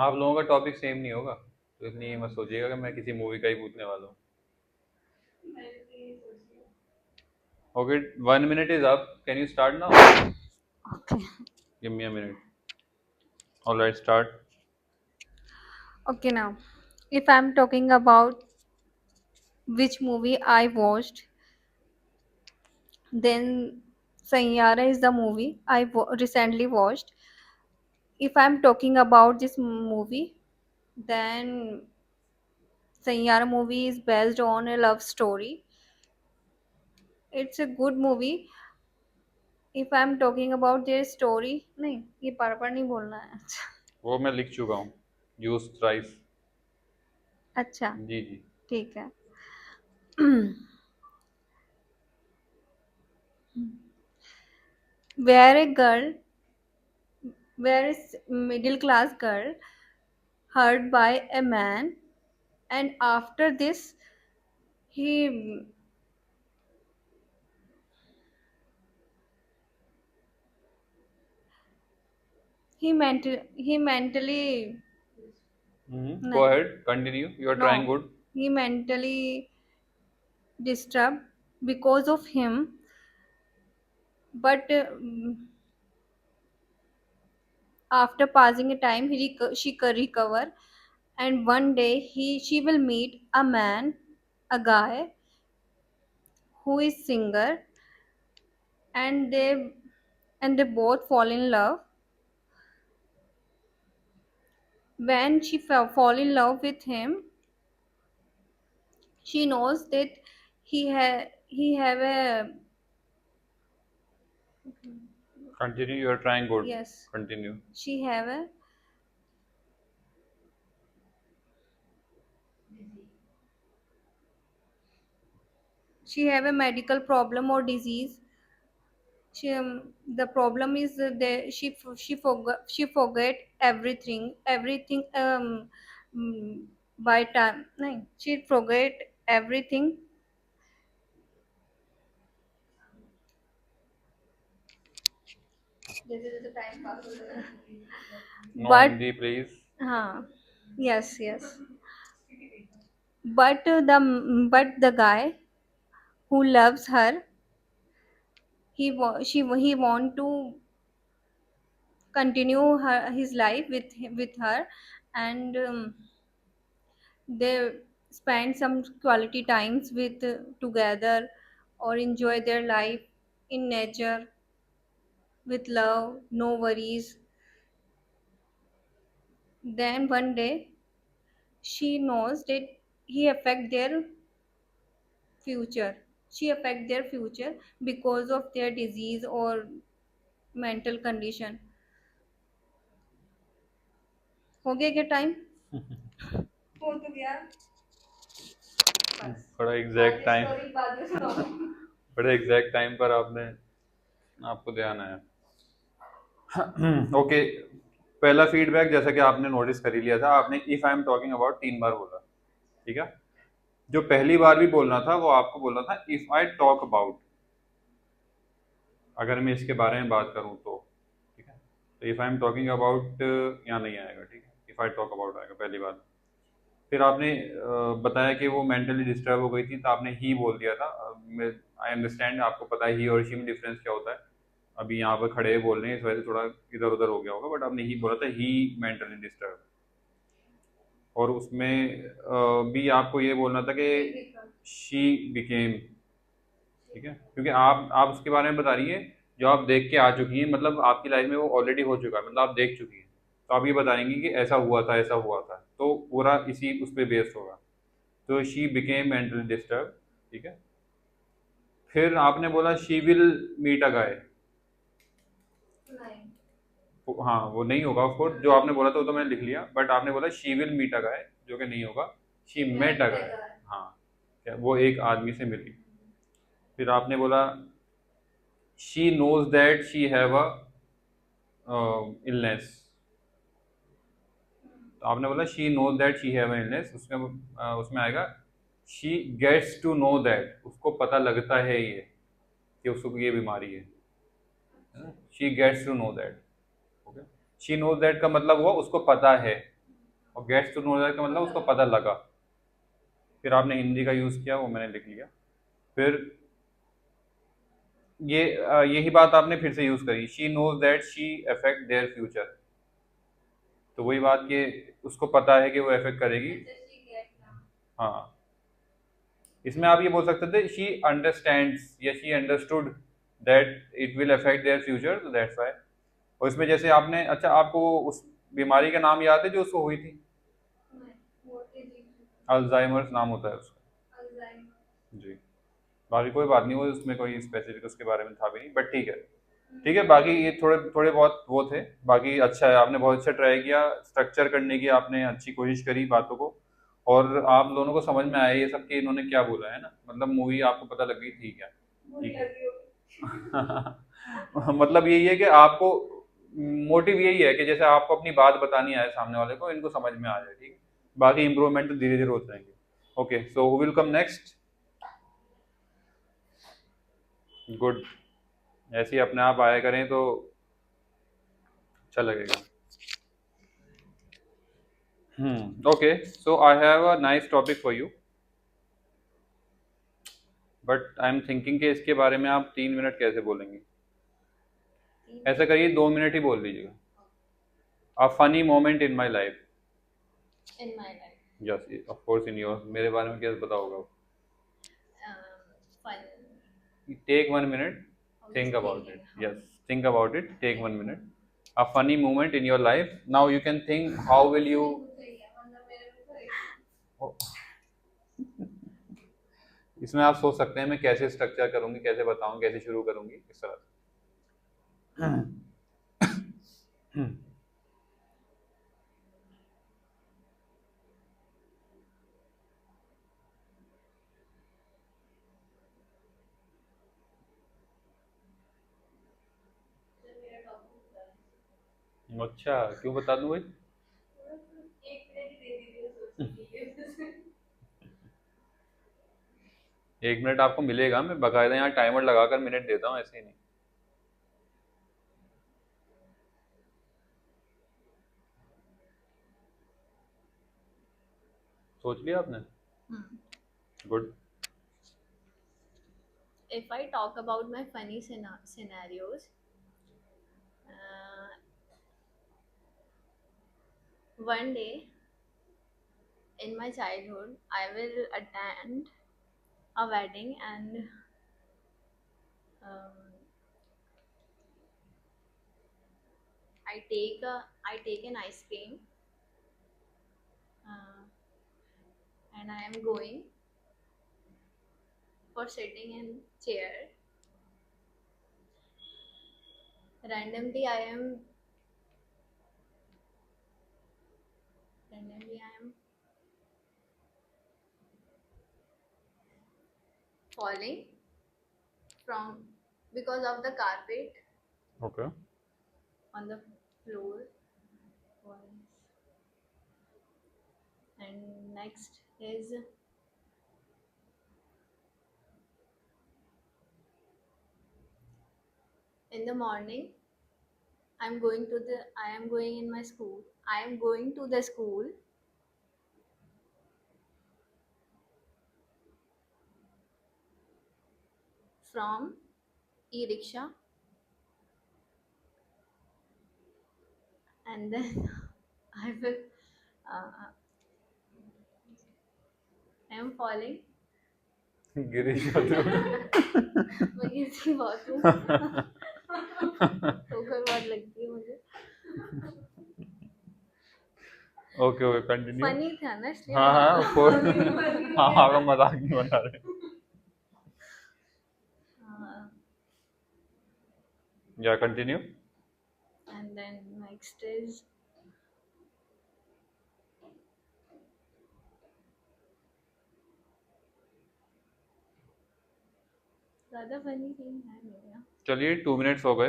आप लोगों का टॉपिक सेम नहीं होगा, तो इसलिए मत सोचिएगा कि मैं किसी मूवी का ही पूछने वाला हूँ। Okay, 1 minute is up. Can you start now? Okay. Give me a minute. All right, start. Okay now, if I'm talking about which movie I watched, then Sayyara is the movie I recently watched. If I'm talking about this movie, then Sayyara movie is based on a love story. It's a good movie. If I'm talking about their story, नहीं ये पर नहीं बोलना है। वो मैं लिख चुका हूँ। Use thrice. अच्छा जी जी। ठीक है। where a girl, where is middle class girl hurt by a man, and after this he he mentally Go नहीं ahead, continue. You are trying no good. he mentally disturbed because of him, but after passing a time she recover, and one day she will meet a man, a guy who is singer, and they both fall in love. When she fall in love with him, she knows that he have a Continue. You are trying good. yes Continue. she have a she have a medical problem or disease. The problem is that she forget everything mm, by time no, she forget everything. जैसे जैसे time pass होता है। No but Hindi please. हाँ, yes, yes, but the guy who loves her, he want to continue his life with her, and they spend some quality times with together, or enjoy their life in nature with love, no worries. Then one day she knows that he affect their future. She affect their future because of their disease or mental condition. हो गया क्या time? हो तो गया। बस बड़ा exact आगे time, story बाद में सुनाओ। बड़े एग्जैक्ट टाइम पर आपने, आपको ध्यान आया। ओके, पहला फीडबैक जैसा कि आपने नोटिस कर ही लिया था, आपने if I am talking about 3 बार बोला, ठीक है। जो पहली बार भी बोलना था वो आपको बोलना था इफ आई टॉक अबाउट, अगर मैं इसके बारे में बात करूं तो, ठीक है। तो if I am talking about यहाँ नहीं आएगा, ठीक है, इफ आई टॉक अबाउट आएगा पहली बार। फिर आपने बताया कि वो मेंटली डिस्टर्ब हो गई थी, तो आपने ही बोल दिया था। आई अंडरस्टैंड, आपको पता है ही और शी में डिफरेंस क्या होता है। अभी यहाँ पर खड़े बोल रहे हैं, इस वजह से थोड़ा इधर उधर हो गया होगा, बट आपने ही बोला था ही मेंटली डिस्टर्ब। और उसमें भी आपको ये बोलना था कि शी बिकेम, ठीक है, क्योंकि आप उसके बारे में बता रही हैं जो आप देख के आ चुकी हैं, मतलब आपकी लाइफ में वो ऑलरेडी हो चुका है, मतलब आप देख चुकी हैं। तो आप ये बताएंगी कि ऐसा हुआ था, ऐसा हुआ था, तो पूरा इसी उस पर बेस्ड होगा। तो शी बिकेम मेंटली डिस्टर्ब, ठीक है। फिर आपने बोला शी विल मीट अ गाय। हाँ, वो नहीं होगा ऑफ कोर्स, जो आपने बोला था वो तो मैंने लिख लिया, बट आपने बोला शी विल मीट अ गाय, जो कि नहीं होगा। शी मेट अ गाय, हाँ, क्या वो एक आदमी से मिली। फिर आपने बोला she knows that she have a illness. तो आपने बोला she knows that she have a illness, उसमें आएगा she gets to know that, उसको पता लगता है ये कि उसको ये बीमारी है। She gets to know that, okay. She knows that का मतलब हुआ उसको पता है, और गेट्स टू नो दैट का मतलब उसको पता लगा। फिर आपने हिंदी का यूज़ किया, वो मैंने लिख लिया। फिर यही बात आपने फिर से यूज़ करी, she knows that she affect their future. तो वही बात कि उसको पता है कि वो अफेक्ट करेगी। हाँ, इसमें आप ये बोल सकते थे शी अंडरस्टैंड्स या she understood that it will affect their future, तो दैट्स वाई। और इसमें जैसे आपने, अच्छा, आपको उस बीमारी का नाम याद है जो उसको हुई थी? अल्जाइमर्स नाम होता है उसका जी। बाकी कोई बात नहीं, वो उसमें कोई स्पेसिफिक उसके बारे में था भी नहीं, बट ठीक है, ठीक है। बाकी ये थोड़े थोड़े बहुत वो थे, बाकी अच्छा है, आपने बहुत अच्छा ट्राई किया, स्ट्रक्चर करने की आपने अच्छी कोशिश करी बातों को, और आप दोनों को समझ में आया ये सब कि इन्होंने क्या बोला है ना, मतलब मूवी आपको पता लग गई थी क्या, ठीक है। मतलब यही है कि आपको मोटिव यही है कि जैसे आपको अपनी बात बतानी है सामने वाले को, इनको समझ में आ जाए, ठीक है। बाकी इंप्रूवमेंट तो धीरे धीरे होते रहेंगे। Okay, so who will come next? Good, ऐसे ही अपने आप आया करें तो अच्छा लगेगा। Okay, so I have a nice topic for you, but I am thinking कि इसके बारे में आप 3 मिनट कैसे बोलेंगे। ऐसा करिए 2 मिनट ही बोल दीजिएगा। A funny moment in my life. In my life. Yes of course in your, मेरे बारे में कैसे पता होगा? Fun. Take 1 minute, I'm think just about thinking. it, yes, think about it, take 1 minute. A funny moment in your life, now you can think how will you इसमें आप सोच सकते हैं मैं कैसे स्ट्रक्चर करूंगी, कैसे बताऊं, कैसे शुरू करूंगी, इस तरह से। अच्छा, क्यों बता दूं भाई? 1 मिनट आपको मिलेगा, मैं बकायदा यहाँ टाइमर लगाकर मिनट देता हूँ, ऐसे ही नहीं। सोच लिया आपने? Good. If I talk about my funny scenarios, one day in my childhood, I will attend a wedding and um, I take an ice cream uh, and I am going for sitting in chair. Randomly, I am falling from because of the carpet Okay. on the floor. Once. And next is in the morning. I am going in my school. I am going to the school from e-rickshaw, and then I will uh, I am falling. Girish bathroom. मैं गिरती बहुत हूँ. ठोकर बहुत लगती है मुझे. Okay okay continue. Funny था ना इसलिए. हाँ हाँ हाँ हाँ हम मजाक नहीं बना रहे. या continue. And then next is ज़्यादा फनी सीन है मेरे यहाँ. चलिए 2 मिनट्स हो गए.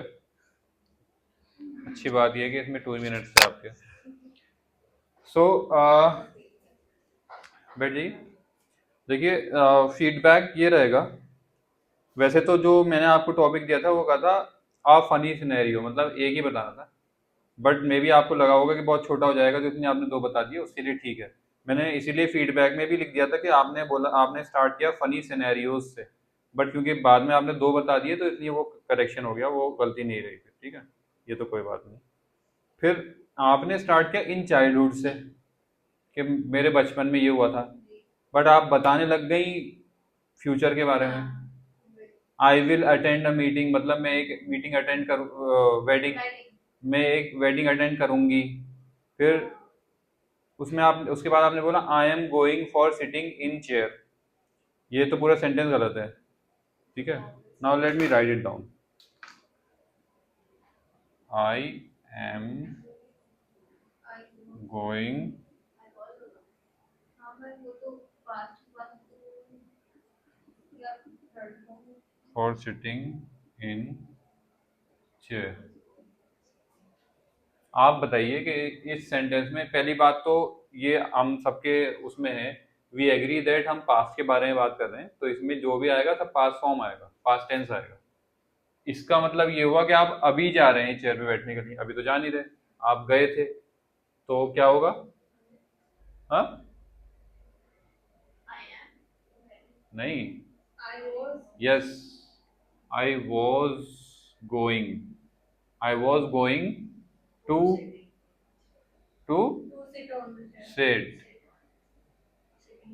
अच्छी बात यह है कि इसमें 2 मिनट्स थे आपके. सो बैठ जाइए. देखिए फीडबैक ये रहेगा. वैसे तो जो मैंने आपको टॉपिक दिया था वो कहा था आप फनी सिनेरियो, मतलब एक ही बताना था. बट मे बी आपको लगा होगा कि बहुत छोटा हो जाएगा, तो इसलिए आपने 2 बता दिए, उसके लिए ठीक है. मैंने इसीलिए फीडबैक में भी लिख दिया था कि आपने स्टार्ट किया फनी सिनेरियोज से, बट क्योंकि बाद में आपने 2 बता दिए तो इसलिए वो करेक्शन हो गया, वो गलती नहीं रही फिर. ठीक है, ये तो कोई बात नहीं. फिर आपने स्टार्ट किया इन चाइल्डहुड से कि मेरे बचपन में ये हुआ था, बट आप बताने लग गई फ्यूचर के बारे में. I will attend a meeting, मतलब मैं एक मीटिंग अटेंड करूँ, वेडिंग, मैं एक वेडिंग अटेंड करूंगी. फिर उसमें आप उसके बाद आपने बोला आई am going for sitting in chair. ये तो पूरा सेंटेंस गलत है. ठीक है, now let me right it down. I am going for sitting in chair. आप बताइए कि इस सेंटेंस में पहली बात तो ये हम सबके उसमें है, वी एग्री दैट हम पास्ट के बारे में बात कर रहे हैं, तो इसमें जो भी आएगा सब पास्ट फॉर्म आएगा, पास्ट टेंस आएगा. इसका मतलब ये हुआ कि आप अभी जा रहे हैं चेयर पे बैठने के लिए, अभी तो जा नहीं रहे, आप गए थे, तो क्या होगा? हाँ नहीं, yes, I was going to sit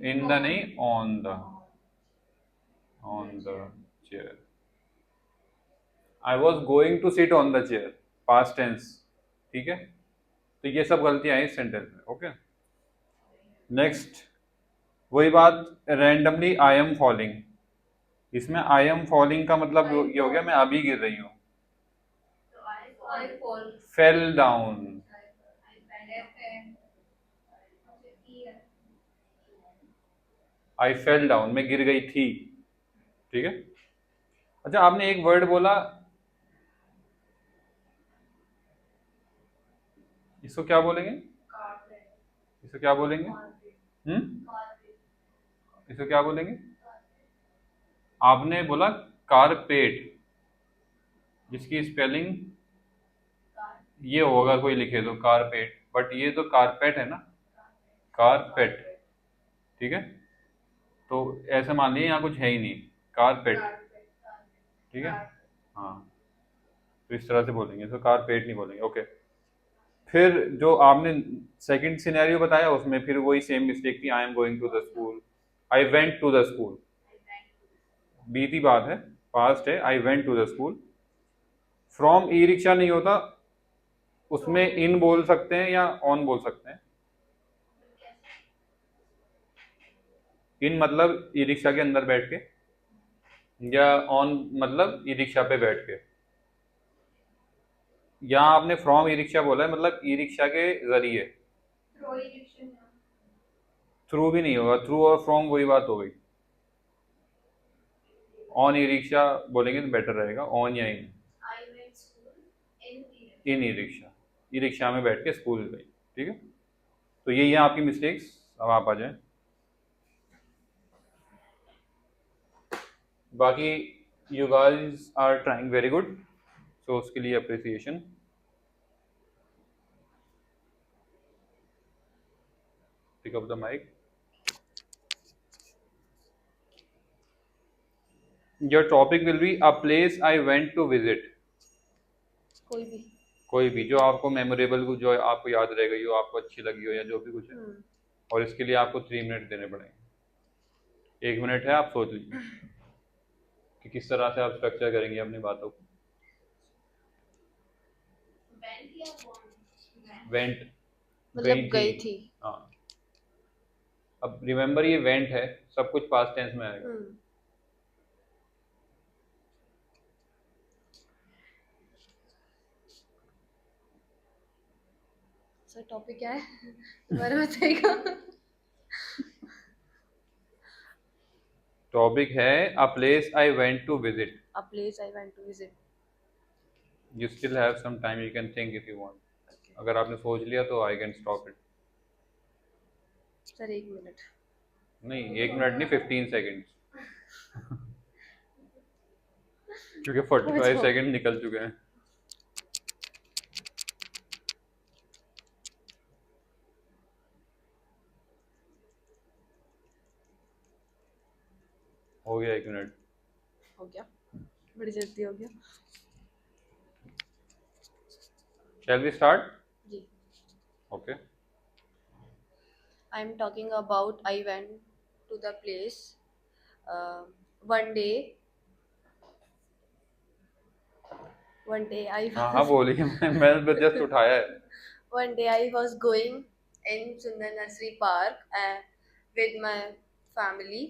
in the, नहीं, on the chair. I was going to sit on the chair, past tense. ठीक है, तो ये सब गलतियां हैं इस सेंटेंस में. ओके, नेक्स्ट वही बात, रैंडमली आई एम फॉलिंग. इसमें आई एम फॉलिंग का मतलब ये हो गया मैं अभी गिर रही हूँ. फेल डाउन, आई फेल डाउन, मैं गिर गई थी. ठीक है. अच्छा, आपने एक वर्ड बोला, इसको क्या बोलेंगे? इसको क्या बोलेंगे? इसको क्या बोलेंगे? आपने बोला कारपेट, जिसकी स्पेलिंग ये होगा, कोई लिखे तो कारपेट, बट ये तो कारपेट है ना, कारपेट. ठीक है, तो ऐसे मान लीजिए यहाँ कुछ है ही नहीं, कारपेट, ठीक है, हाँ, तो इस तरह से बोलेंगे, तो कारपेट नहीं बोलेंगे। ओके, फिर जो आपने सेकंड सिनेरियो बताया उसमें फिर वही सेम मिस्टेक थी, I am going to the school, I went to the school, बीती बात है, पास्ट है, I went to the school. From e rickshaw नहीं होता, उसमें इन बोल सकते हैं या ऑन बोल सकते हैं। इन मतलब ई रिक्शा के अंदर बैठ के, या ऑन मतलब ई रिक्शा पे बैठ के। यहाँ आपने फ्रॉम ई रिक्शा बोला है, मतलब ई रिक्शा के जरिए, थ्रू भी नहीं होगा, थ्रू और फ्रॉम वही बात हो गई। ऑन ई रिक्शा बोलेंगे तो बेटर रहेगा, ऑन या इन ई रिक्शा, ई रिक्शा में बैठ के स्कूल गई, ठीक है। तो यही है आपकी मिस्टेक्स। अब आप आ जाए, बाकी you guys are trying very good, so उसके लिए appreciation. Pick up the mic. Your topic will be a place I went to visit. कोई भी। कोई भी जो आपको मेमोरेबल, जो आपको याद रहेगा, जो आपको अच्छी लगी हो, या जो भी कुछ है। और इसके लिए आपको 3 मिनट देने पड़ेंगे। 1 मिनट है, आप सोच लीजिए कि किस तरह से आप स्ट्रक्चर करेंगे अपनी बातों को। वेंट, मतलब गई थी। हाँ, अब रिमेंबर ये वेंट है, सब कुछ पास्ट टेंस में आएगा। सर टॉपिक क्या है दोबारा बताइएगा। टॉपिक है a place I went to visit. A place I went to visit. You still have some time, you can think if you want. अगर आपने सोच लिया तो I can stop it. Sir 1 minute. नहीं, 1 मिनट नहीं, 15 second, क्योंकि 45 second निकल चुके हैं। हो गया 1 मिनट। हो गया, बड़ी जल्दी हो गया। Shall we start? जी। Okay. I am talking about I went to the place one day. One day I हाँ हाँ was बोलिए, मैं जस्ट उठाया है। one day I was going in Sundar Nursery Park with my family.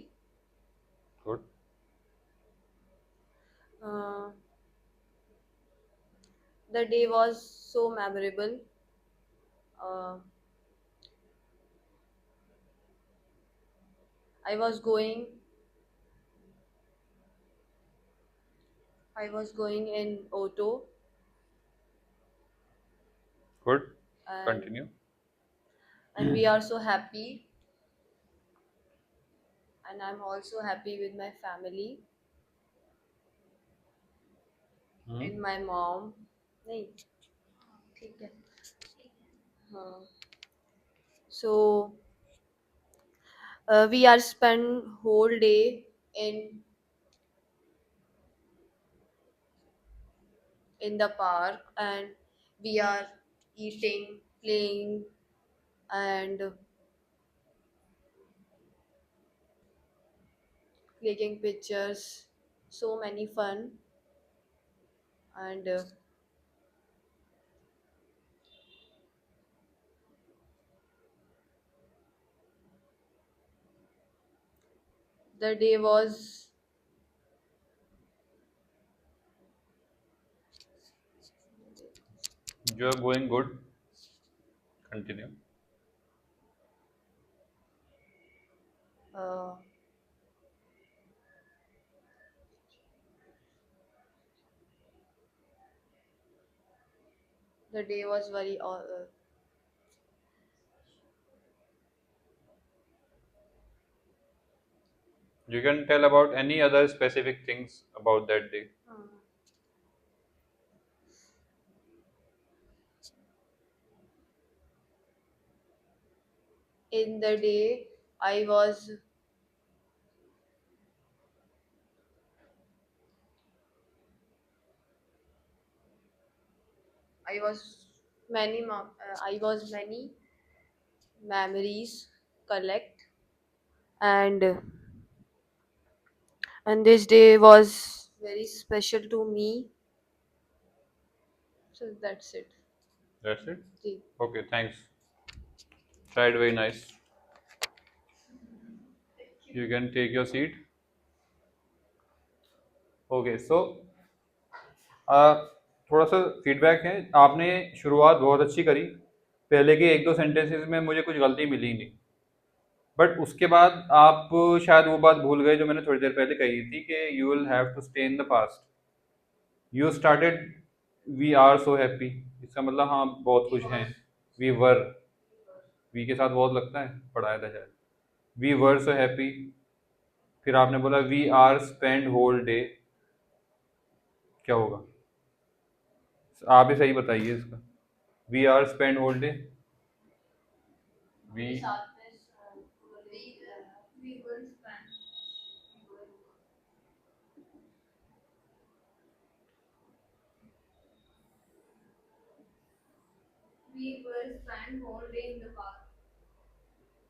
Good. Uh, the day was so memorable. Uh, I was going. I was going in auto good, and continue. we are so happy, and I'm also happy with my family and my mom. नहीं ठीक है हाँ. So we are spend whole day in the park, and we are eating, playing, and clicking pictures. So many fun, and the day was you are going good, continue. uh, the day was very You can tell about any other specific things about that day. in the day I was I was I was many memories collect, and this day was very special to me. So that's it. That's it. जी. Okay, thanks. Tried very nice. You can take your seat. Okay, so थोड़ा सा feedback है। आपने शुरुआत बहुत अच्छी करी, पहले के एक दो सेंटेंसेस में मुझे कुछ गलती मिली नहीं, बट उसके बाद आप शायद वो बात भूल गए जो मैंने थोड़ी देर पहले कही थी कि you will have to stay in the past. You started we are so happy, इसका मतलब हाँ बहुत खुश हैं। वी वर, वी के साथ बहुत लगता है, पढ़ाया था शायद। We were so happy. फिर आपने बोला we are spend whole day, क्या होगा? आप ही सही बताइए इसका। We are spend whole day, we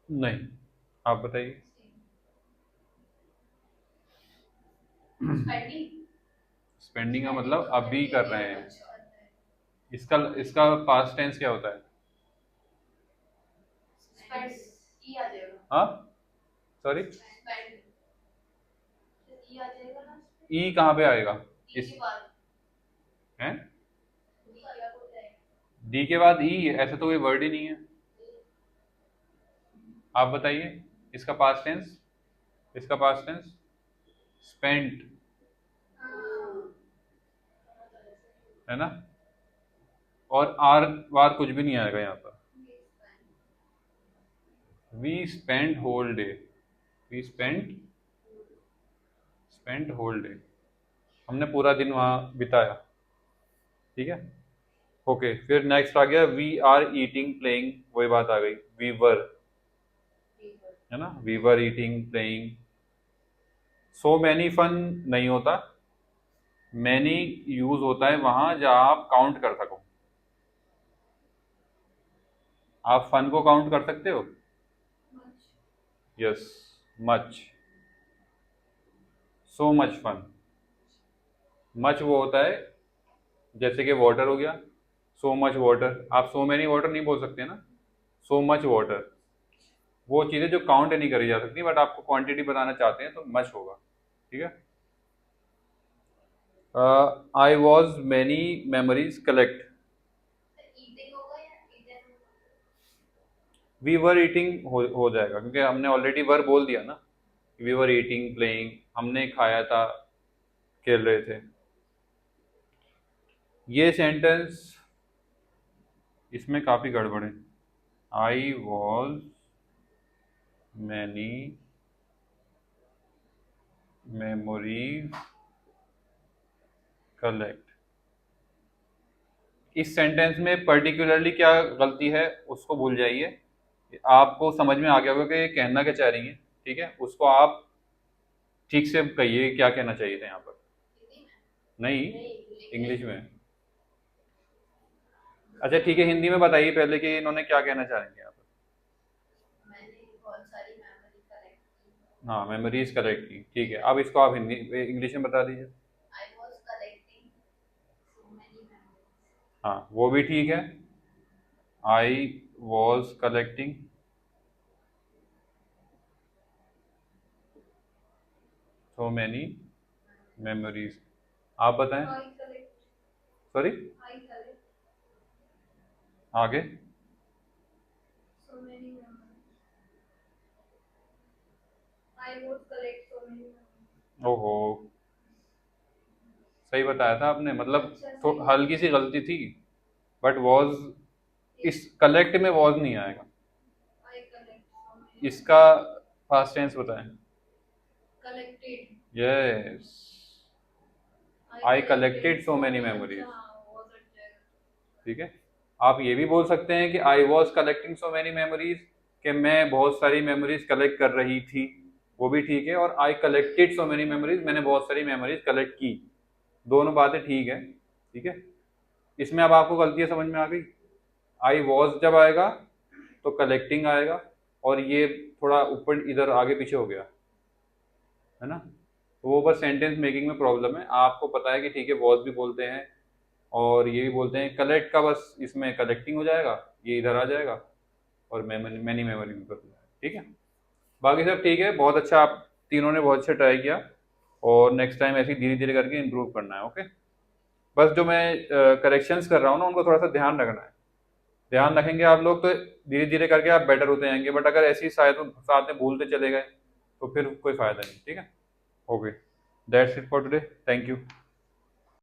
नहीं, आप बताइए। स्पेंडिंग का मतलब अभी कर रहे हैं। इसका इसका पास्ट टेंस क्या होता है? हाँ, सॉरी, ई कहाँ पे आएगा? इस हैं डी के बाद ई? ऐसा तो कोई वर्ड ही नहीं है। आप बताइए इसका पास्ट टेंस। इसका पास्ट टेंस स्पेंट है ना, और आर वार कुछ भी नहीं आएगा यहाँ पर। We spend whole day, we spend whole day, हमने पूरा दिन वहाँ बिताया। ठीक है, ओके। फिर नेक्स्ट आ गया वी आर ईटिंग प्लेइंग, वही बात आ गई। वी वर है ना, we were eating playing. So many fun नहीं होता, मैनी यूज होता है वहां जहां आप काउंट कर सको। आप फन को काउंट कर सकते हो? Yes, much. So much fun. Much वो होता है जैसे कि वाटर हो गया, सो मच वाटर। आप सो मैनी वाटर नहीं बोल सकते ना, सो मच वाटर। वो चीज़ें जो काउंट नहीं करी जा सकती, बट आपको क्वांटिटी बताना चाहते हैं तो मच होगा। ठीक है। I was many memories collect. We were eating हो जाएगा क्योंकि हमने ऑलरेडी वर बोल दिया ना। वी वर ईटिंग प्लेइंग, हमने खाया था, खेल रहे थे। ये सेंटेंस इसमें काफ़ी गड़बड़ है। I was many memories collect. इस सेंटेंस में पर्टिकुलरली क्या गलती है उसको भूल जाइए। आपको समझ में आ गया होगा कि ये कहना क्या चाह रही है। ठीक है, उसको आप ठीक से कहिए क्या कहना चाहिए था यहाँ पर। नहीं, इंग्लिश में। अच्छा ठीक है, हिंदी में बताइए पहले कि इन्होंने क्या कहना चाह रही है यहाँ पर। हाँ, मेमोरीज कलेक्ट की, ठीक है। अब इसको आप हिंदी इंग्लिश में बता दीजिए। हाँ, वो भी ठीक है। I was collecting so many memories. आप बताएं। सॉरी, आगे। ओहो, सही बताया था आपने, मतलब तो हल्की सी गलती थी, बट वॉज, इस कलेक्ट में वॉज नहीं आएगा। इसका पास्ट टेंस बताएं। Yes, I collected so many memories. ठीक है, आप ये भी बोल सकते हैं कि I was collecting so many memories, कि मैं बहुत सारी मेमोरीज कलेक्ट कर रही थी, वो भी ठीक है, और I collected so many memories, मैंने बहुत सारी मेमोरीज कलेक्ट की, दोनों बातें ठीक है। ठीक है, इसमें अब आपको गलतियां समझ में आ गई। आई वॉज जब आएगा तो कलेक्टिंग आएगा, और ये थोड़ा ऊपर इधर आगे पीछे हो गया, है ना। तो वो बस सेंटेंस मेकिंग में प्रॉब्लम है। आपको पता है कि ठीक है, वॉज भी बोलते हैं और ये भी बोलते हैं, कलेक्ट का बस इसमें कलेक्टिंग हो जाएगा, ये इधर आ जाएगा, और मैनी मेमोरी भी कर दिया। ठीक है, बाकी सब ठीक है, बहुत अच्छा, आप तीनों ने बहुत अच्छा ट्राई किया, और नेक्स्ट टाइम ऐसे ही धीरे धीरे करके इम्प्रूव करना है। ओके, बस जो मैं करेक्शंस कर रहा हूँ ना, उनको थोड़ा सा ध्यान रखना है। ध्यान रखेंगे आप लोग तो धीरे धीरे करके आप बेटर होते जाएंगे, बट अगर ऐसे ही शायद साथ में भूलते चले गए तो फिर कोई फायदा नहीं। ठीक है, okay, that's it for today, thank you.